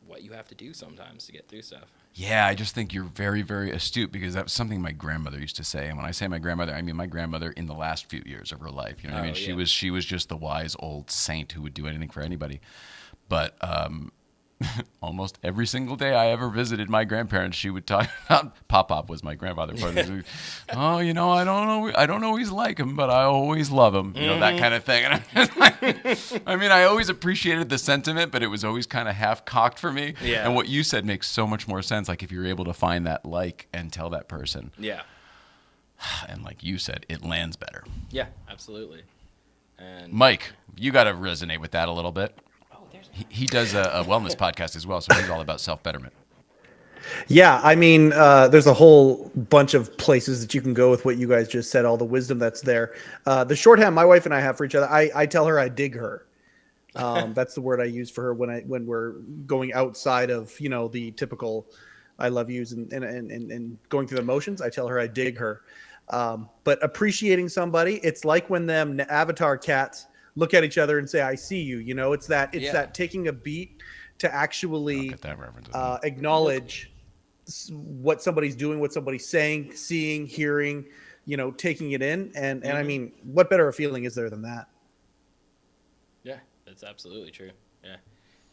what you have to do sometimes to get through stuff. Yeah, I just think you're very, very astute, because that was something my grandmother used to say. And when I say my grandmother, I mean my grandmother in the last few years of her life. You know what I mean? Yeah. She was just the wise old saint who would do anything for anybody. But almost every single day I ever visited my grandparents, she would talk about Pop was my grandfather. Oh, I don't always like him, but I always love him. That kind of thing. And I'm just I always appreciated the sentiment, but it was always kind of half cocked for me. Yeah. And what you said makes so much more sense. If you're able to find that and tell that person. Yeah. And like you said, it lands better. Yeah, absolutely. And Mike, you got to resonate with that a little bit. He does a wellness podcast as well, so he's all about self-betterment. Yeah, I mean, there's a whole bunch of places that you can go with what you guys just said, all the wisdom that's there. The shorthand my wife and I have for each other, I tell her I dig her. That's the word I use for her when we're going outside of, the typical I love yous and going through the motions. I tell her I dig her. But appreciating somebody, it's like when them avatar cats look at each other and say, I see you, it's that taking a beat to actually Get that reference. acknowledge what somebody's doing, what somebody's saying, seeing, hearing, taking it in. And I mean, what better a feeling is there than that? Yeah, that's absolutely true. Yeah.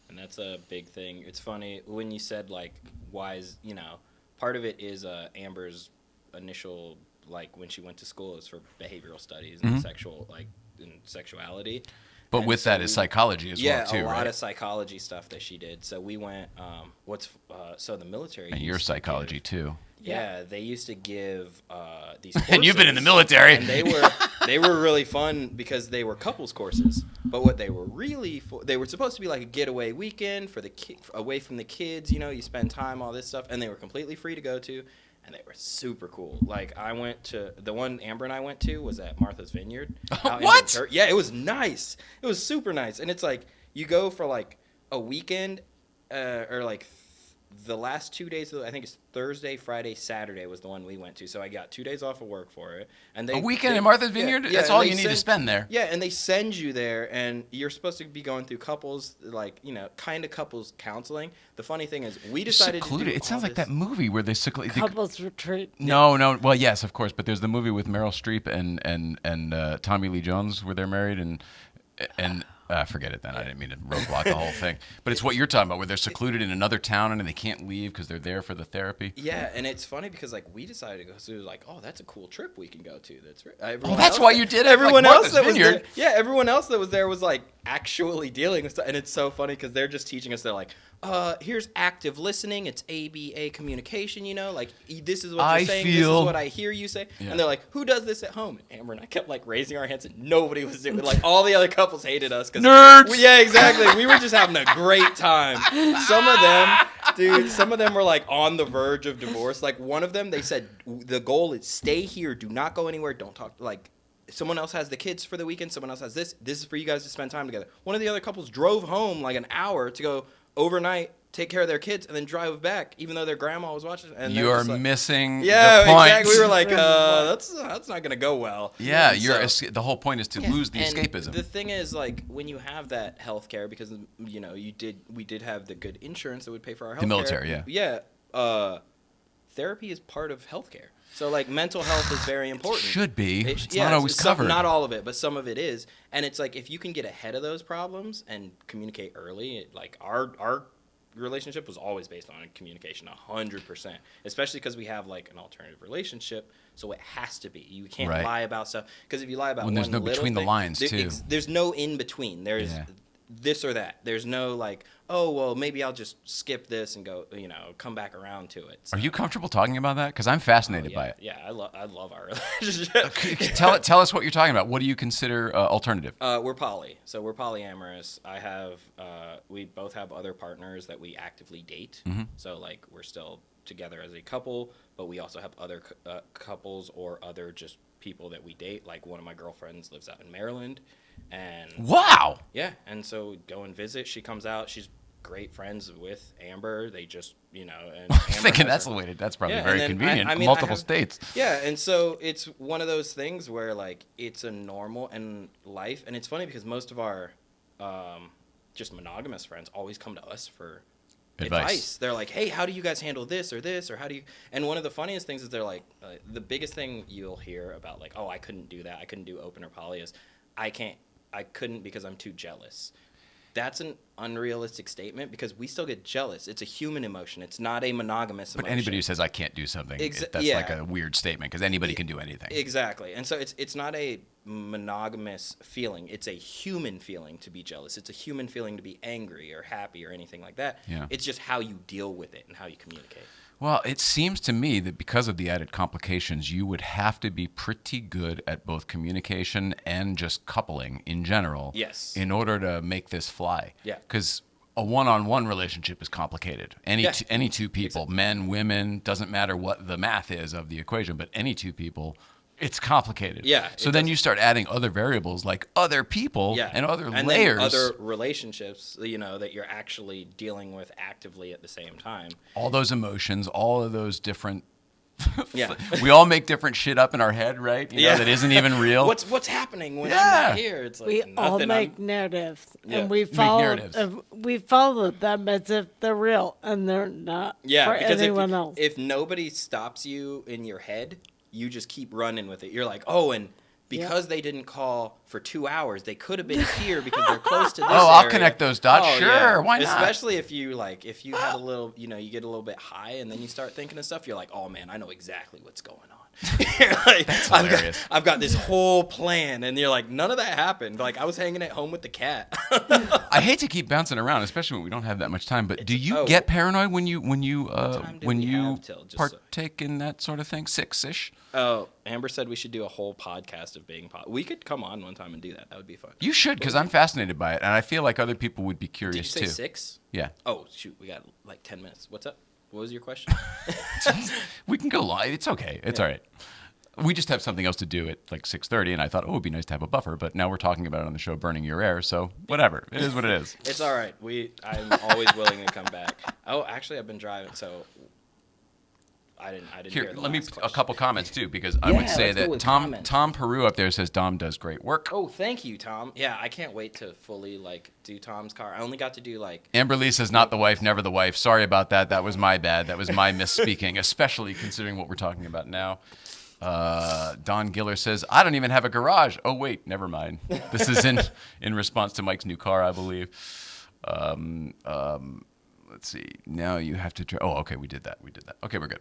And that's a big thing. It's funny when you said like, why is, part of it is Amber's initial, like when she went to school is for behavioral studies and and sexuality. But And with so that is psychology as well, too, a lot right? of psychology stuff that she did. So we went, so the military. And your psychology, too. Yeah, they used to give these courses. And you've been in the military. And they were really fun because they were couples courses. But what they were really for, they were supposed to be like a getaway weekend for away from the kids. You spend time, all this stuff, and they were completely free to go to. And they were super cool. Like, I went to, the one Amber and I went to was at Martha's Vineyard. What? Yeah, it was nice. It was super nice. And it's like, you go for like a weekend, or like the last 2 days, I think it's Thursday, Friday, Saturday was the one we went to. So I got 2 days off of work for it. And A weekend in Martha's Vineyard? Yeah, That's and all they you need to spend there. Yeah, and they send you there, and you're supposed to be going through couples, like, kind of couples counseling. The funny thing is, we decided Secluded. to do It sounds all like this. that movie where they seclude. Couples retreat. No. Well, yes, of course. But there's the movie with Meryl Streep and Tommy Lee Jones where they're married and forget it then. I didn't mean to roadblock the whole thing. But it's what you're talking about where they're secluded in another town and they can't leave because they're there for the therapy. Yeah, and it's funny because like we decided to go, so it was like, oh, that's a cool trip we can go to. That's right. That's why you did it. Everyone like else Martha's that was Vineyard. there, everyone else that was there was like actually dealing with stuff, and it's so funny because they're just teaching us. They're like, here's active listening. It's ABA communication. Like this is what you're saying. This is what I hear you say. Yeah. And they're like, who does this at home? And Amber and I kept like raising our hands, and nobody was doing it. Like all the other couples hated us because nerds. Yeah, exactly. We were just having a great time. Some of them were like on the verge of divorce. Like one of them, they said the goal is stay here, do not go anywhere, don't talk. Like someone else has the kids for the weekend, someone else has this. This is for you guys to spend time together. One of the other couples drove home like an hour to go overnight, take care of their kids, and then drive back, even though their grandma was watching. And you are like, missing the point. Exactly. We were like, that's not going to go well. Yeah, the whole point is to lose the escapism. The thing is, like, when you have that health care, because, we did have the good insurance that would pay for our health care. The military, yeah. Yeah. Therapy is part of health care. So, like, mental health is very important. It should be. It's not always covered. Not all of it, but some of it is. And it's like, if you can get ahead of those problems and communicate early, like, our relationship was always based on communication 100%, especially because we have like an alternative relationship, so it has to be. You can't lie about stuff, because if you lie about when there's no between the lines too, there's no in between. There's this or that. There's no like, oh well, maybe I'll just skip this and go, come back around to it. So, are you comfortable talking about that? Because I'm fascinated by it. Yeah, I love our relationship. Tell us what you're talking about. What do you consider alternative? We're poly, so we're polyamorous. We both have other partners that we actively date. Mm-hmm. So like we're still together as a couple, but we also have other couples or other just people that we date. Like one of my girlfriends lives out in Maryland, and wow, yeah, and so we go and visit. She comes out. She's great friends with Amber. They just, and I'm thinking that's probably very convenient. Multiple states. Yeah, and so it's one of those things where like it's a normal in life, and it's funny because most of our just monogamous friends always come to us for advice. They're like, hey, how do you guys handle this, or how do you? And one of the funniest things is they're like, the biggest thing you'll hear about like, oh, I couldn't do that, I couldn't do open or poly is, I couldn't because I'm too jealous. That's an unrealistic statement because we still get jealous. It's a human emotion. It's not a monogamous emotion. But anybody who says I can't do something, that's like a weird statement because anybody can do anything. Exactly. And so it's not a monogamous feeling. It's a human feeling to be jealous. It's a human feeling to be angry or happy or anything like that. Yeah. It's just how you deal with it and how you communicate. Well, it seems to me that because of the added complications, you would have to be pretty good at both communication and just coupling in general. Yes. In order to make this fly. Yeah. Because a one-on-one relationship is complicated. Any two people, Exactly. men, women, doesn't matter what the math is of the equation, but any two people, it's complicated. Yeah, So it then does. you start adding other variables like other people and other layers. then other relationships, that you're actually dealing with actively at the same time. All those emotions, all of those different. Yeah. We all make different shit up in our head, right? Yeah. That isn't even real. What's happening when I'm Yeah. not here? It's like We all nothing. make narratives, Yeah. and we Make follow narratives. we follow them as if they're real, and they're not for because anyone else. if nobody stops you in your head, you just keep running with it. You're like, oh, and because they didn't call for 2 hours, they could have been here because they're close to this I'll area. connect those dots. Oh, Sure, yeah. why not? Especially if you had a little, you get a little bit high and then you start thinking of stuff. You're like, oh man, I know exactly what's going on. You're like, That's I've hilarious. I've got this whole plan, and you're like, none of that happened. Like I was hanging at home with the cat. I hate to keep bouncing around, especially when we don't have that much time. But do you oh. get paranoid when you time do we have till? Just partake in that sort of thing? 6-ish. Oh, Amber said we should do a whole podcast of being We could come on one time and do that. That would be fun. You should, because I'm fascinated by it, and I feel like other people would be Did you curious say too. 6? Yeah, Oh, shoot. We got like 10 minutes. What's up? What was your question? we can go live. It's okay. It's all right. We just have something else to do at like 6:30, and I thought, it'd be nice to have a buffer. But now we're talking about it on the show, burning your air. So whatever, it is what it is. It's all right. I'm always willing to come back. Oh, actually, I've been driving, so I didn't Here, hear the let me last a question. couple comments too, because I would Yeah, say let's go that with Tom comments. Peru up there says Dom does great work. Oh, thank you, Tom. Yeah, I can't wait to fully do Tom's car. I only got to do Amber Lee says, not the wife, never the wife. Sorry about that. That was my bad. That was my misspeaking, especially considering what we're talking about now. Don Giller says, I don't even have a garage. Oh, wait, never mind. This is in response to Mike's new car, I believe. Let's see. Now you have to... Oh, okay, we did that. Okay, we're good.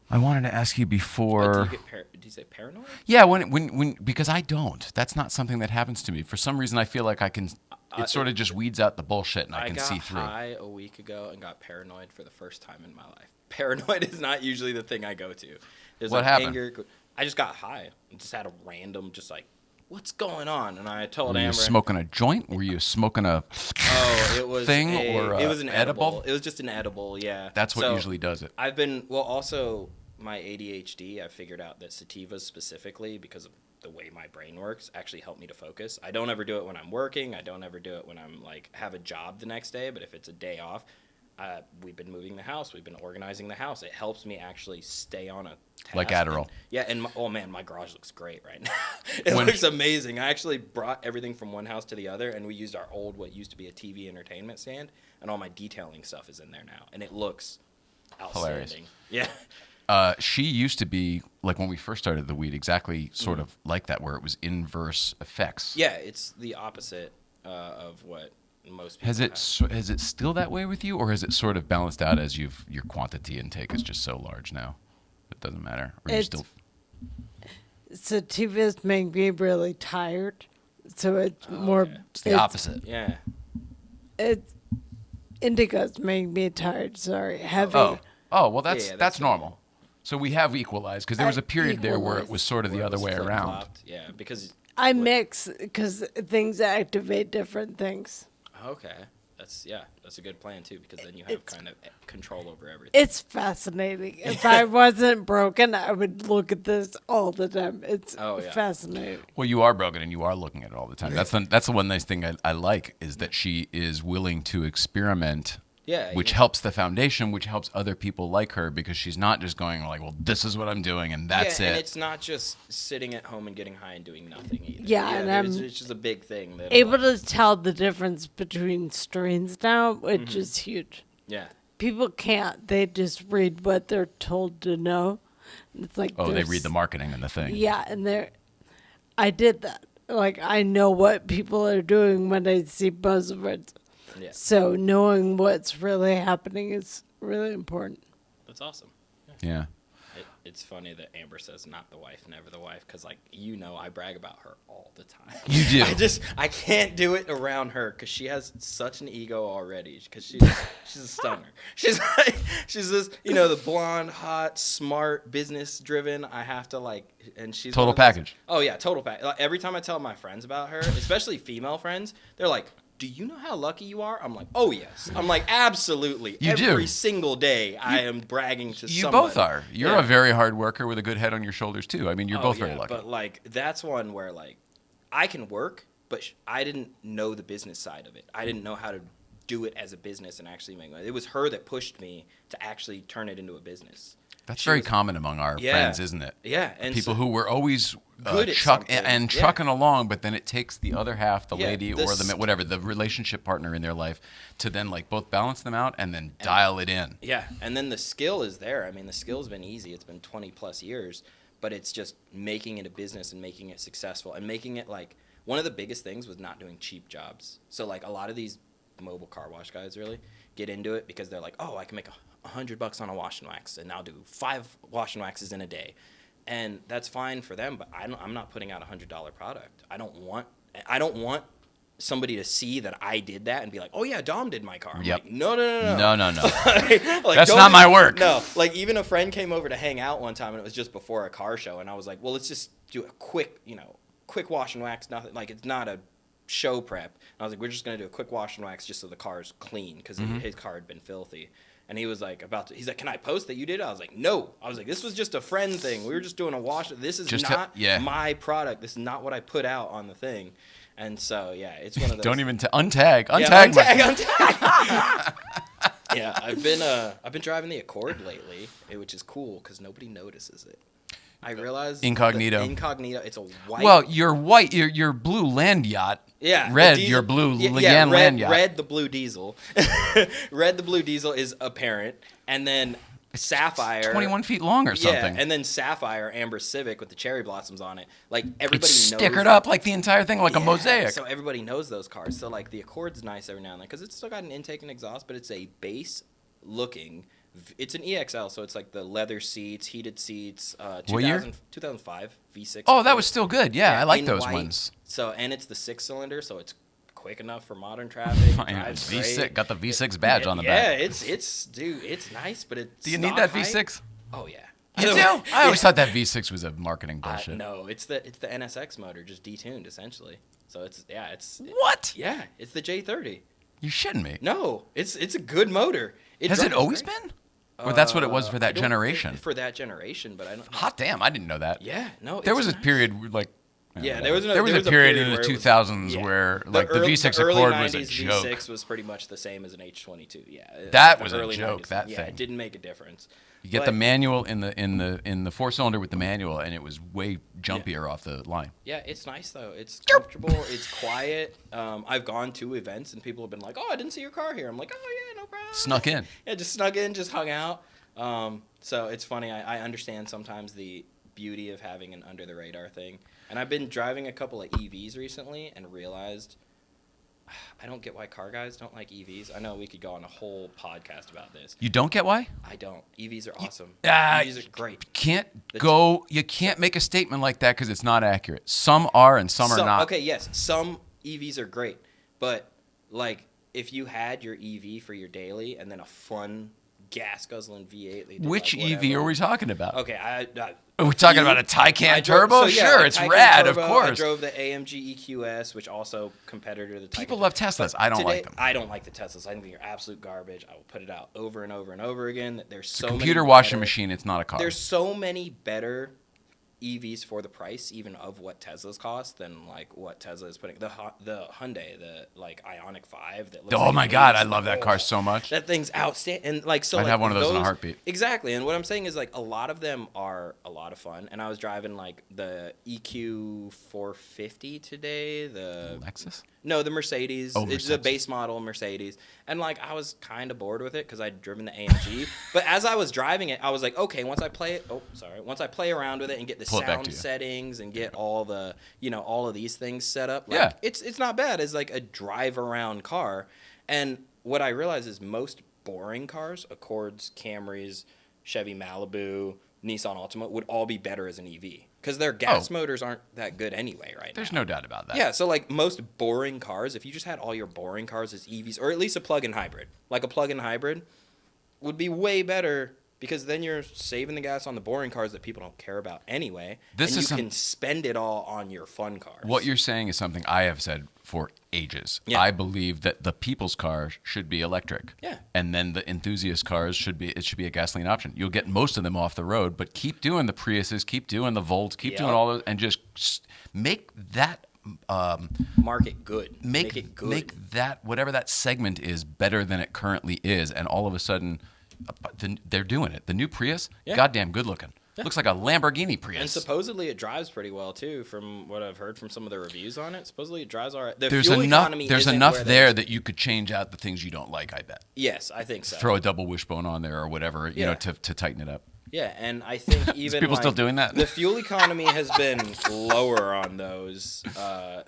I wanted to ask you before... Did you say paranoid? Yeah, when because I don't. That's not something that happens to me. For some reason, I feel like I can. It sort of just weeds out the bullshit, and I can see through. I got high a week ago and got paranoid for the first time in my life. Paranoid is not usually the thing I go to. There's What happened? Anger. I just got high. I just had a random, what's going on? And I told Were you Amber. smoking a joint? Were you smoking a Oh, it was thing a- or it was an edible? It was just an edible, yeah. That's what So, usually does it. I've been also my ADHD. I figured out that sativas specifically, because of the way my brain works, actually help me to focus. I don't ever do it when I'm working. I don't ever do it when I'm have a job the next day. But if it's a day off, we've been moving the house. We've been organizing the house. It helps me actually stay on a task. Like Adderall. And oh man, my garage looks great right now. It looks amazing. I actually brought everything from one house to the other, and we used our old, what used to be a TV entertainment stand, and all my detailing stuff is in there now, and it looks outstanding. Hilarious. Yeah. She used to be, like when we first started the weed, exactly sort of like that, where it was inverse effects. Yeah, it's the opposite of what most people Has it still that way with you, or has it sort of balanced out as your quantity intake is just so large now? It doesn't matter. Or you It's- still... Sativas make me really tired, so it's more. okay. It's the opposite. Yeah. It's indigos make me tired. Sorry, heavy. Oh, well, that's Yeah, that's that's normal. So we have equalized, because there was a period there where it Equalized. was sort of the Where it other was way around. flip-flopped. Yeah, because I mix because things activate different things. okay, that's a good plan too, because then you have It's- kind of control over everything. It's fascinating. If I wasn't broken, I would look at this all the time. It's Oh, yeah. fascinating. Well, you are broken, and you are looking at it all the time. That's the one nice thing I like, is that she is willing to experiment. Yeah, Which yeah. helps the foundation, which helps other people like her, because she's not just going like, well, this is what I'm doing, and that's yeah, it. and it's not just sitting at home and getting high and doing nothing either. Yeah, and it's just a big thing. That Able to tell the difference between strains now, which is huge. Yeah. People can't. They just read what they're told to know. It's like Oh, they there's- read the marketing and the thing. Yeah, and I did that. Like, I know what people are doing when I see buzzwords. Yeah. So knowing what's really happening is really important. That's awesome. Yeah. It's funny that Amber says not the wife, never the wife, because like I brag about her all the time. You do. I can't do it around her because she has such an ego already. Because she's a stunner. She's this the blonde, hot, smart, business driven. I have to and she's Total package. Oh yeah, total package. Like, every time I tell my friends about her, especially female friends, they're like, do you know how lucky you are? I'm like, oh, yes. I'm like, absolutely. Every single day I am bragging to somebody. You both are. You're a very hard worker with a good head on your shoulders, too. I mean, you're both very lucky. But, that's one where, I can work, but I didn't know the business side of it. I didn't know how to do it as a business and actually make money. It was her that pushed me to actually turn it into a business. That's very common among our friends, isn't it? Yeah. And people who were always good at something. trucking along, but then it takes the other half, the lady or the relationship partner in their life, to then both balance them out and then dial it in. Yeah, and then the skill is there. I mean, the skill's been easy. It's been 20 plus years, but it's just making it a business and making it successful and making it one of the biggest things was not doing cheap jobs. So a lot of these mobile car wash guys really get into it because they're like, oh, I can make $100 on a wash and wax, and I'll do 5 wash and waxes in a day, and that's fine for them. But I'm not putting out a $100 product. I don't want somebody to see that I did that and be like, oh yeah, Dom did my car. I'm like, no. That's not my work. No, even a friend came over to hang out one time, and it was just before a car show, and I was like, well, let's just do a quick wash and wax. Nothing it's not a show prep. And I was like, we're just gonna do a quick wash and wax just so the car's clean because his car had been filthy. And he was like, he's like, can I post that you did it? I was like, no. I was like, this was just a friend thing. We were just doing a wash. This is not my product. This is not what I put out on the thing. And so, yeah, it's one of those. Don't even untag. Yeah, I've been driving the Accord lately, which is cool because nobody notices it. I realized incognito. It's a white. Well, your blue land yacht. Yeah, red. Your blue land yacht. Red, the blue diesel. Red, the blue diesel is apparent, and then Sapphire. 21 feet long or something. Yeah, and then Sapphire, Amber Civic with the cherry blossoms on it. Everybody it's knows. Stickered up the entire thing, a mosaic. So everybody knows those cars. So the Accord's nice every now and then because it's still got an intake and exhaust, but it's a base looking. It's an EXL, so it's the leather seats, heated seats. 2005 V6. Oh, that was still good. Yeah, I like those white. ones. So, and it's the 6-cylinder, so it's quick enough for modern traffic. Drives V6 great. Got the V6 badge on the Yeah, back. it's nice, but it's. Do you need that V6? Oh yeah. You do? I always thought that V6 was a marketing bullshit. No, it's the NSX motor, just detuned essentially. So it's What? Yeah, it's the J30. You're shitting me. No, it's a good motor. Has it always been? Or that's what it was for that generation? For that generation, but I don't. Hot damn! I didn't know that. Yeah, no. There was a period there was a period in the 2000s where the V6 Accord was a joke. V6 was pretty much the same as an H22. Yeah, that was a joke. 90s. That thing. It didn't make a difference. You get the manual in the 4-cylinder with the manual, and it was way jumpier off the line. Yeah, it's nice though. It's comfortable. It's quiet. I've gone to events and people have been like, "Oh, I didn't see your car here." I'm like, "Oh yeah, no problem." Snuck in. Yeah, just snuck in, just hung out. So it's funny. I understand sometimes the beauty of having an under the radar thing. And I've been driving a couple of EVs recently and realized I don't get why car guys don't like EVs. I know we could go on a whole podcast about this. You don't get why? I don't. EVs are awesome. EVs are great. You can't make a statement like that because it's not accurate. Some are and some are not. Okay, yes. Some EVs are great. But, if you had your EV for your daily and then a fun gas-guzzling V8. Which EV are we talking about? Okay, are we talking about a Taycan Turbo? Sure, it's rad, Turbo. of course. I drove the AMG EQS, which also competitor to the Taycan. People love Teslas. I don't like them. I don't like the Teslas. I think they're absolute garbage. I will put it out over and over and over again. There's so many computer washing machine. It's not a car. There's so many better EVs for the price, even of what Teslas cost, than what Tesla is putting. The Hyundai, the Ioniq 5. That looks oh my God, I love that car so much. That thing's outstanding. And so I'd have one of those in a heartbeat. Exactly. And what I'm saying is a lot of them are a lot of fun. And I was driving the EQ 450 today. The Lexus? No, the Mercedes. Oh, it's a base model Mercedes. And I was kind of bored with it because I'd driven the AMG. But as I was driving it, I was like, okay, once I play around with it and get the sound settings and get all the, all of these things set up, it's not bad as a drive around car. And what I realize is most boring cars, Accords, Camrys, Chevy Malibu, Nissan Altima would all be better as an EV because their gas motors aren't that good anyway right There's now. no doubt about that. Yeah, so like most boring cars, if you just had all your boring cars as EVs, or at least a plug-in hybrid, like a plug-in hybrid would be way better because then you're saving the gas on the boring cars that people don't care about anyway, and you can spend it all on your fun cars. What you're saying is something I have said for ages. Yeah. I believe that the people's car should be electric. Yeah. And then the enthusiast cars should be a gasoline option. You'll get most of them off the road, but keep doing the Priuses, keep doing the Volts, keep doing all those, and just make that market good. Make it good. Make that whatever that segment is better than it currently is, and all of a sudden they're doing it. The new Prius, goddamn good looking. Yeah. Looks like a Lamborghini Prius. And supposedly it drives pretty well too, from what I've heard from some of the reviews on it. Supposedly it drives all right. There's enough there that you could change out the things you don't like, I bet. Yes, I think so. Throw a double wishbone on there or whatever, you know, to tighten it up. Yeah, and I think even people still doing that? The fuel economy has been lower on those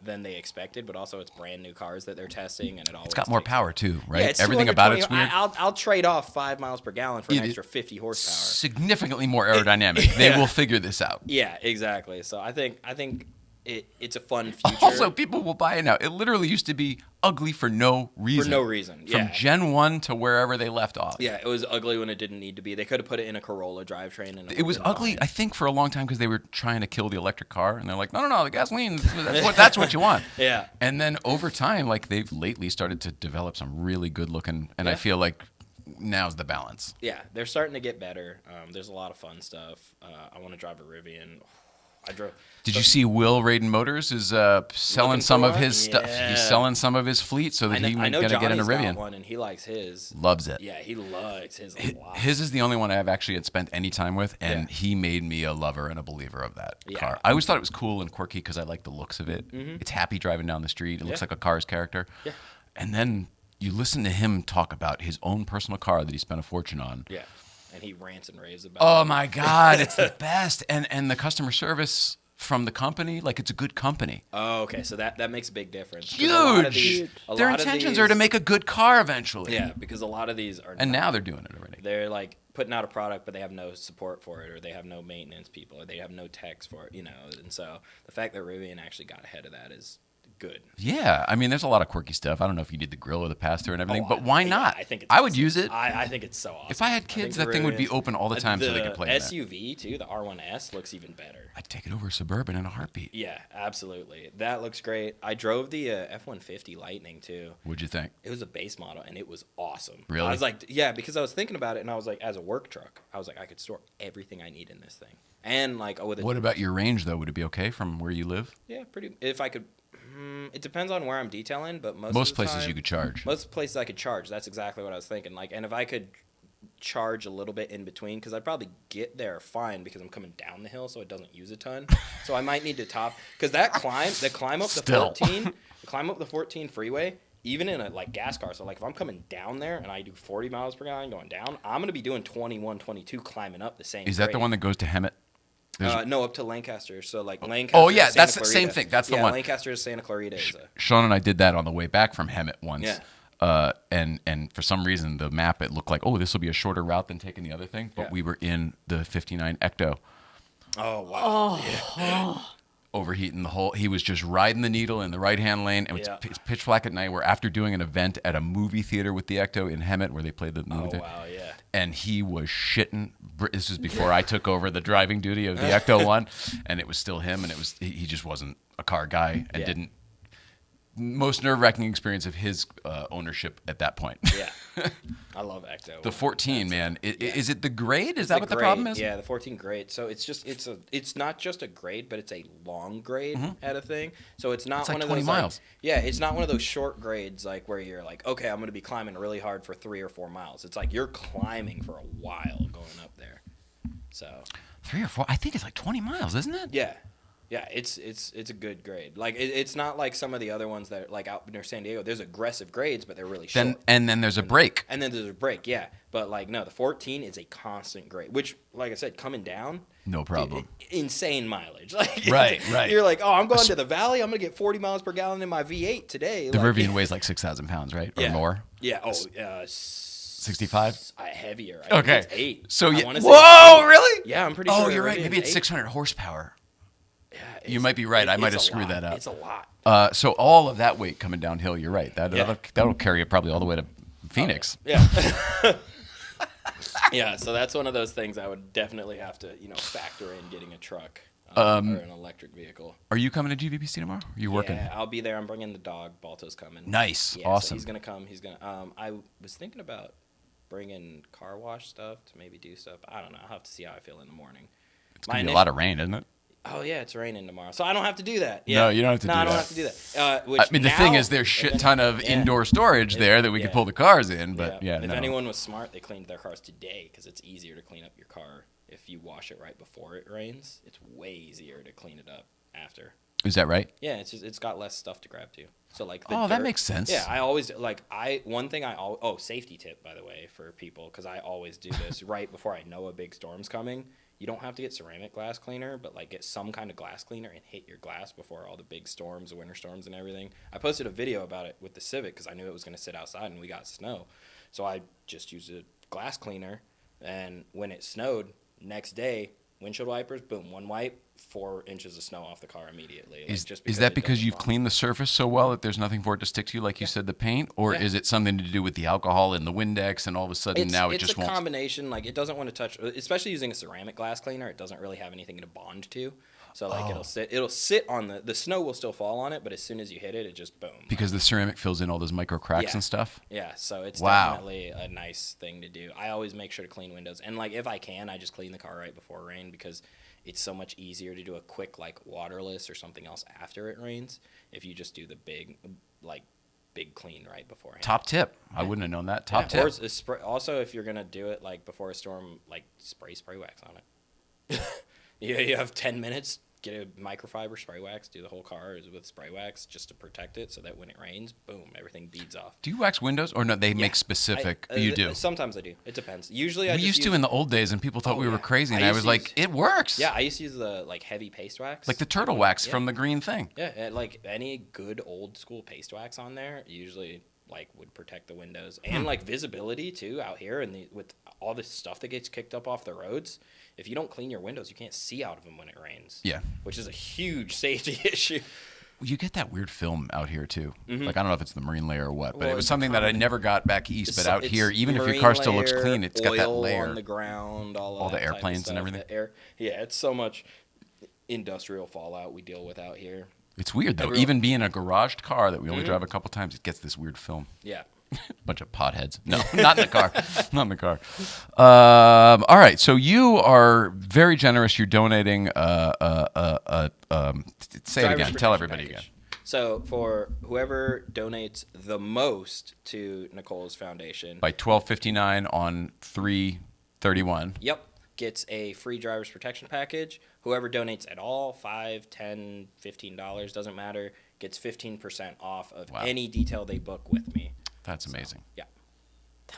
than they expected, but also it's brand new cars that they're testing, and it's got more power too, right? Yeah, it's everything about it's weird. I'll trade off 5 miles per gallon for an extra 50 horsepower. Significantly more aerodynamic. They will figure this out. Yeah, exactly. So I think it's a fun future. Also, people will buy it now. It literally used to be ugly for no reason. For no reason, From Gen 1 to wherever they left off. Yeah, it was ugly when it didn't need to be. They could have put it in a Corolla drivetrain. And it was ugly, fine. I think, for a long time because they were trying to kill the electric car. And they're like, no, the gasoline, that's what you want. Yeah. And then over time, like they've lately started to develop some really good looking, and I feel like now's the balance. Yeah, they're starting to get better. There's a lot of fun stuff. I want to drive a Rivian. Did you see Will Raiden Motors is selling some of his stuff? He's selling some of his fleet so that he's going to get in a Rivian. Got one and he likes his. Loves it. Yeah, he likes his a lot. His is the only one I've actually had spent any time with, and he made me a lover and a believer of that car. I always thought it was cool and quirky because I like the looks of it. Mm-hmm. It's happy driving down the street. It looks like a car's character. Yeah. And then you listen to him talk about his own personal car that he spent a fortune on. Yeah. And he rants and raves about it. Oh, my God. It's the best. And the customer service from the company, like it's a good company. Oh, okay. So that makes a big difference. Huge. Their intentions are to make a good car eventually. Yeah, because a lot of these are. And now they're doing it already. They're like putting out a product, but they have no support for it, or they have no maintenance people, or they have no techs for it, you know. And so the fact that Rivian actually got ahead of that is good. Yeah, I mean, there's a lot of quirky stuff. I don't know if you need the grill or the pass-through and everything, but why not? I would use it. I think it's so awesome. If I had kids, that thing would be open all the time so they could play with it. The SUV, too, the R1S, looks even better. I'd take it over a Suburban in a heartbeat. Yeah, absolutely. That looks great. I drove the F-150 Lightning, too. What'd you think? It was a base model, and it was awesome. Really? I was like, yeah, because I was thinking about it, and I was like, as a work truck, I was like, I could store everything I need in this thing. And like, what about your range, though? Would it be okay from where you live? Yeah, if I could. It depends on where I'm detailing, but most of the places time, you could charge. Most places I could charge. That's exactly what I was thinking. Like, and if I could charge a little bit in between, because I'd probably get there fine because I'm coming down the hill, so it doesn't use a ton. So I might need to top because the climb up the 14 freeway, even in a like gas car. So like if I'm coming down there and I do 40 miles per gallon going down, I'm gonna be doing 21, 22 climbing up the same. Is that the one that goes to Hemet? No, up to Lancaster. So like Lancaster. Oh yeah, that's the same thing. That's the one. Lancaster to Santa Clarita. Sean and I did that on the way back from Hemet once. Yeah. And for some reason the map it looked like this will be a shorter route than taking the other thing, but we were in the 59 Ecto. Oh wow. Oh. Yeah. Overheating the whole. He was just riding the needle in the right-hand lane, and it's pitch black at night. We're after doing an event at a movie theater with the Ecto in Hemet, where they played the movie. Oh wow, yeah. And he was shitting. This was before I took over the driving duty of the Ecto one, and it was still him, and he just wasn't a car guy and didn't. Most nerve-wracking experience of his ownership at that point. Yeah, I love Ecto. The 14, man. Is it the grade? Is that what the problem is? Yeah, the 14 grade. So it's not just a grade, but it's a long grade at a thing. So it's not one of 20 those miles. It's not one of those short grades like where you're like, okay, I'm going to be climbing really hard for 3 or 4 miles. It's like you're climbing for a while going up there. So 3 or 4. I think it's like 20 miles, isn't it? Yeah. Yeah, it's a good grade. Like it's not like some of the other ones that are like out near San Diego. There's aggressive grades, but they're really short. And then there's a break. And then there's a break, yeah. But like no, the 14 is a constant grade, which like I said, coming down, no problem. Insane mileage. Like right. You're like, oh, I'm going to the valley. I'm gonna get 40 miles per gallon in my V8 today. The Rivian weighs like 6,000 pounds, right, or more? Yeah. Oh, 65? Heavier. I think it's 8. So I yeah. wanna say Whoa, 8. really? Yeah, I'm pretty sure. Oh, you're right. Iridium's Maybe it's 8. 600 horsepower. Yeah, You might be right. I might have it's a screwed lot. that up. It's a lot. So all of that weight coming downhill, you're right. That'll carry it probably all the way to Phoenix. Yeah. Yeah, so that's one of those things I would definitely have to, factor in getting a truck or an electric vehicle. Are you coming to GVBC tomorrow? Are you working? Yeah, I'll be there. I'm bringing the dog. Balto's coming. Nice. Yeah, Awesome. So he's gonna come. I was thinking about bringing car wash stuff to maybe do stuff. I don't know. I'll have to see how I feel in the morning. It's going to be a lot of rain, isn't it? Oh, yeah, it's raining tomorrow. So I don't have to do that. Yeah. No, you don't have to do that. No, I don't have to do that. The thing is, there's shit ton of indoor storage there that we could pull the cars in, but If anyone was smart, they cleaned their cars today because it's easier to clean up your car if you wash it right before it rains. It's way easier to clean it up after. Is that right? Yeah, it's got less stuff to grab to. So like that makes sense. Yeah, I always safety tip, by the way, for people, because I always do this right before I know a big storm's coming. You don't have to get ceramic glass cleaner, but like get some kind of glass cleaner and hit your glass before all the big storms, the winter storms and everything. I posted a video about it with the Civic because I knew it was going to sit outside and we got snow. So I just used a glass cleaner, and when it snowed, next day, windshield wipers, boom, one wipe, 4 inches of snow off the car immediately. Is that because you've cleaned the surface so well that there's nothing for it to stick to, like you said, the paint? Or is it something to do with the alcohol in the Windex and all of a sudden now it just won't? It's a combination. Like, it doesn't want to touch, especially using a ceramic glass cleaner, it doesn't really have anything to bond to. So, like, it'll sit on the snow will still fall on it, but as soon as you hit it, it just boom. Because the ceramic fills in all those micro cracks and stuff? Yeah, so it's definitely a nice thing to do. I always make sure to clean windows. And, like, if I can, I just clean the car right before rain because it's so much easier to do a quick, like, waterless or something else after it rains if you just do the big clean right beforehand. Top tip. I wouldn't have known that. Top tip. Or also, if you're going to do it, like, before a storm, like, spray wax on it. You have 10 minutes, get a microfiber spray wax, do the whole car with spray wax just to protect it so that when it rains, boom, everything beads off. Do you wax windows? Or no, they make specific. You do? Sometimes I do. It depends. Usually we used to in the old days, and people thought we were crazy, and I was like, it works. Yeah, I used to use the like heavy paste wax. Like the turtle wax from the green thing. Yeah, like any good old school paste wax on there usually like would protect the windows and like visibility too out here, and with all this stuff that gets kicked up off the roads. If you don't clean your windows, you can't see out of them when it rains. Yeah. Which is a huge safety issue. You get that weird film out here, too. Like, I don't know if it's the marine layer or what, but it was something that I never got back east. But out here, even if your car still looks clean, it's got that layer. On the ground, all the airplanes and everything. Yeah, it's so much industrial fallout we deal with out here. It's weird, though. Even being a garaged car that we only drive a couple times, it gets this weird film. Yeah. Bunch of potheads. No, not in the car. Not in the car. All right. So you are very generous. You're donating. Say it again. Tell everybody again. So for whoever donates the most to Nicole's foundation by $12.59 on 3/31. Yep, gets a free driver's protection package. Whoever donates at all, $5, $10, $15, doesn't matter, gets 15% off of any detail they book with me. That's amazing. Yeah.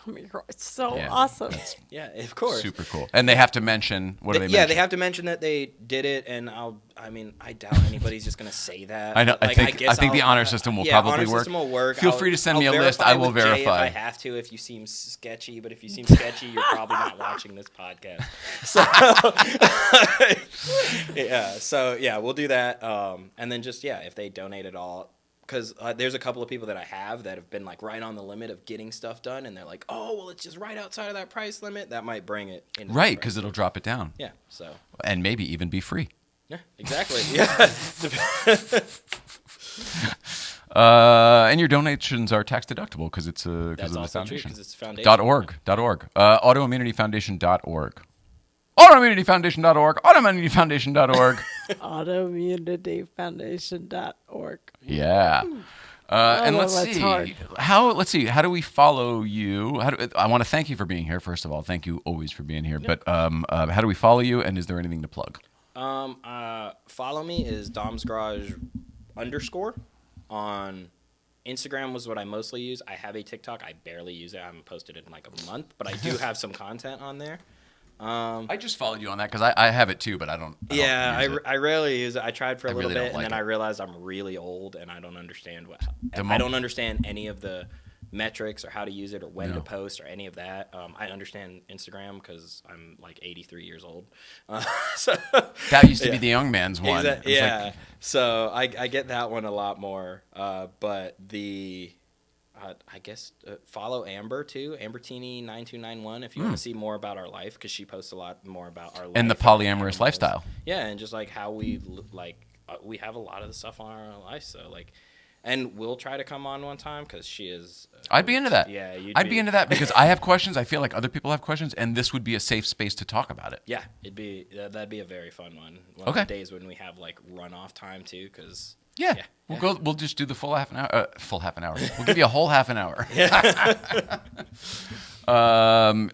Oh my God, it's so awesome. Yeah, of course. Super cool. And they have to mention, what do they mention? Yeah, they have to mention that they did it, and I doubt anybody's just going to say that. I know. Like, I think the honor system will probably work. Honor system will work. Feel free to send me a list. I will verify. Jay if I have to, if you seem sketchy, but if you seem sketchy, you're probably not watching this podcast. So, we'll do that. And then just, if they donate it all, because there's a couple of people that I have that have been like right on the limit of getting stuff done, and they're like, oh, well, it's just right outside of that price limit. That might bring it in. Right, because it'll drop it down. Yeah, so. And maybe even be free. Yeah, exactly. Yeah. And your donations are tax deductible because it's of the foundation. True, it's foundation. .org. Autoimmunityfoundation.org. Autoimmunityfoundation.org. Autoimmunityfoundation.org. Autoimmunityfoundation.org. Yeah. And let's see. How do we follow you? I want to thank you for being here. First of all, thank you always for being here. Yep. But how do we follow you? And is there anything to plug? Follow me is Dom's Garage _ on Instagram was what I mostly use. I have a TikTok. I barely use it. I haven't posted it in like a month, but I do have some content on there. I just followed you on that because I have it too, but I don't use it. I rarely use it. I tried for a little bit, and then I realized I'm really old, and I don't understand I don't understand any of the metrics or how to use it or when to post or any of that. I understand Instagram because I'm like 83 years old. So That used to be the young man's one. Yeah. So I get that one a lot more. But I guess follow Amber too, Ambertini9291 if you want to see more about our life, because she posts a lot more about our life And the polyamorous lifestyle. Yeah, and just like how we we have a lot of the stuff on our life. So like, and we'll try to come on one time because she is. I'd be into that. Yeah, I'd be into that because I have questions. I feel like other people have questions, and this would be a safe space to talk about it. Yeah, that'd be a very fun one. One Okay. of the days when we have like runoff time too, because. Yeah. We'll just do the full half an hour. Full half an hour. We'll give you a whole half an hour.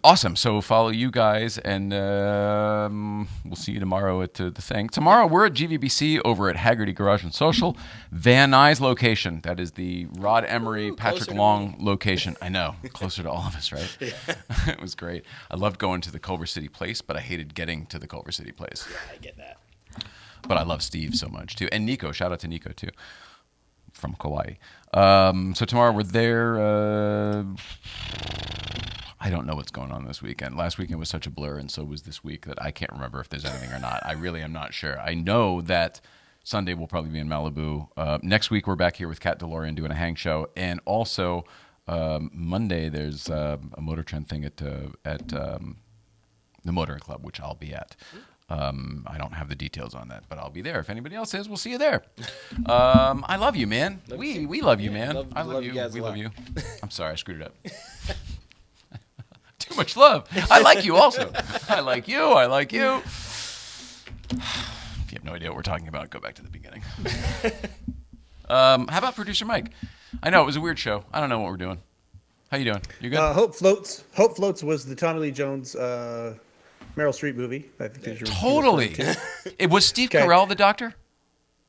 Awesome. So follow you guys, and we'll see you tomorrow at the thing. Tomorrow we're at GVBC over at Haggerty Garage and Social, Van Nuys location. That is the Rod Emery, Patrick Long location. I know, closer to all of us, right? Yeah. It was great. I loved going to the Culver City Place, but I hated getting to the Culver City Place. Yeah, I get that. But I love Steve so much too, and Nico. Shout out to Nico too, from Kauai. So tomorrow we're there. I don't know what's going on this weekend. Last weekend was such a blur, and so was this week, that I can't remember if there's anything or not. I really am not sure. I know that Sunday we'll probably be in Malibu. Next week we're back here with Kat DeLorean doing a hang show, and also Monday there's a Motor Trend thing at the Motoring Club, which I'll be at. I don't have the details on that, but I'll be there. If anybody else is, we'll see you there. I love you, man. We love you, man. I love you. We love you. I'm sorry, I screwed it up. Too much love. I like you also. I like you. I like you. If you have no idea what we're talking about, go back to the beginning. How about producer Mike? I know it was a weird show. I don't know what we're doing. How you doing? You good? Hope Floats. Hope Floats was the Tommy Lee Jones Meryl Streep movie. I think totally. It was Steve Carell the doctor?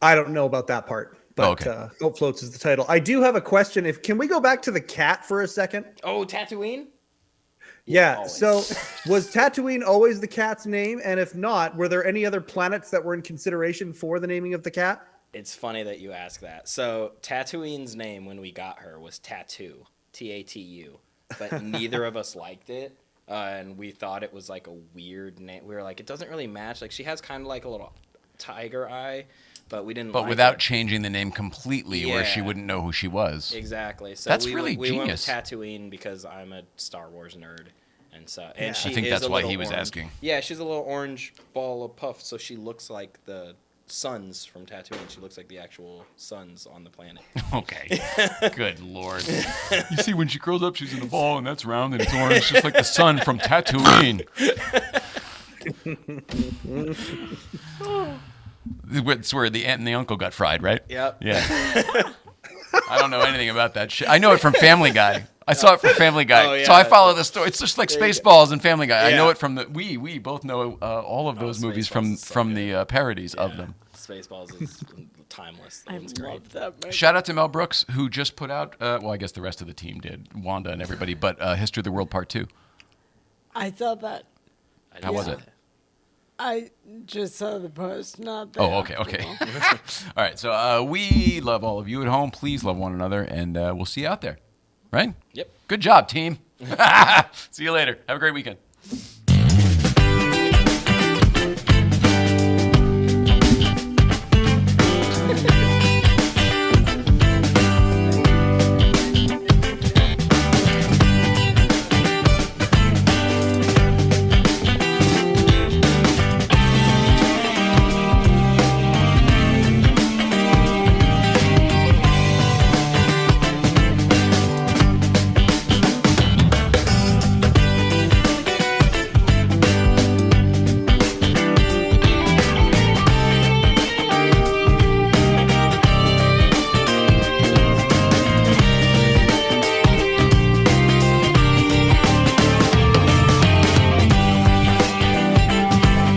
I don't know about that part, but Hope Floats is the title. I do have a question. Can we go back to the cat for a second? Oh, Tatooine? Yeah. Always. So was Tatooine always the cat's name? And if not, were there any other planets that were in consideration for the naming of the cat? It's funny that you ask that. So Tatooine's name when we got her was Tattoo, T-A-T-U, but neither of us liked it. And we thought it was like a weird name. We were like, it doesn't really match. Like, she has kind of like a little tiger eye, but we didn't. But like without it. changing the name completely, where she wouldn't know who she was. Exactly. So That's we really went with genius. Tatooine because I'm a Star Wars nerd, and so Yeah. she. I think is that's a why little he was orange. asking. Yeah, she's a little orange ball of puff, so she looks like the suns from Tatooine. She looks like the actual suns on the planet. Okay. Good Lord. You see, when she grows up, she's in a ball, and that's round, and it's orange, just like the sun from Tatooine. It's where the aunt and the uncle got fried, right? Yep. Yeah. I don't know anything about that shit. I know it from Family Guy. I saw it from Family Guy. Oh, yeah. So I follow the story. It's just like Spaceballs and Family Guy. Yeah. I know it from the... We both know all of those movies Spaceballs is so from good. the parodies of them. Spaceballs is timeless. That I one's great. love that movie. Shout out to Mel Brooks, who just put out... well, I guess the rest of the team did. Wanda and everybody. But History of the World Part 2. I saw that. How was it? I just saw the post, not the Oh, okay. All right. So we love all of you at home. Please love one another, and we'll see you out there. Right? Yep. Good job, team. See you later. Have a great weekend.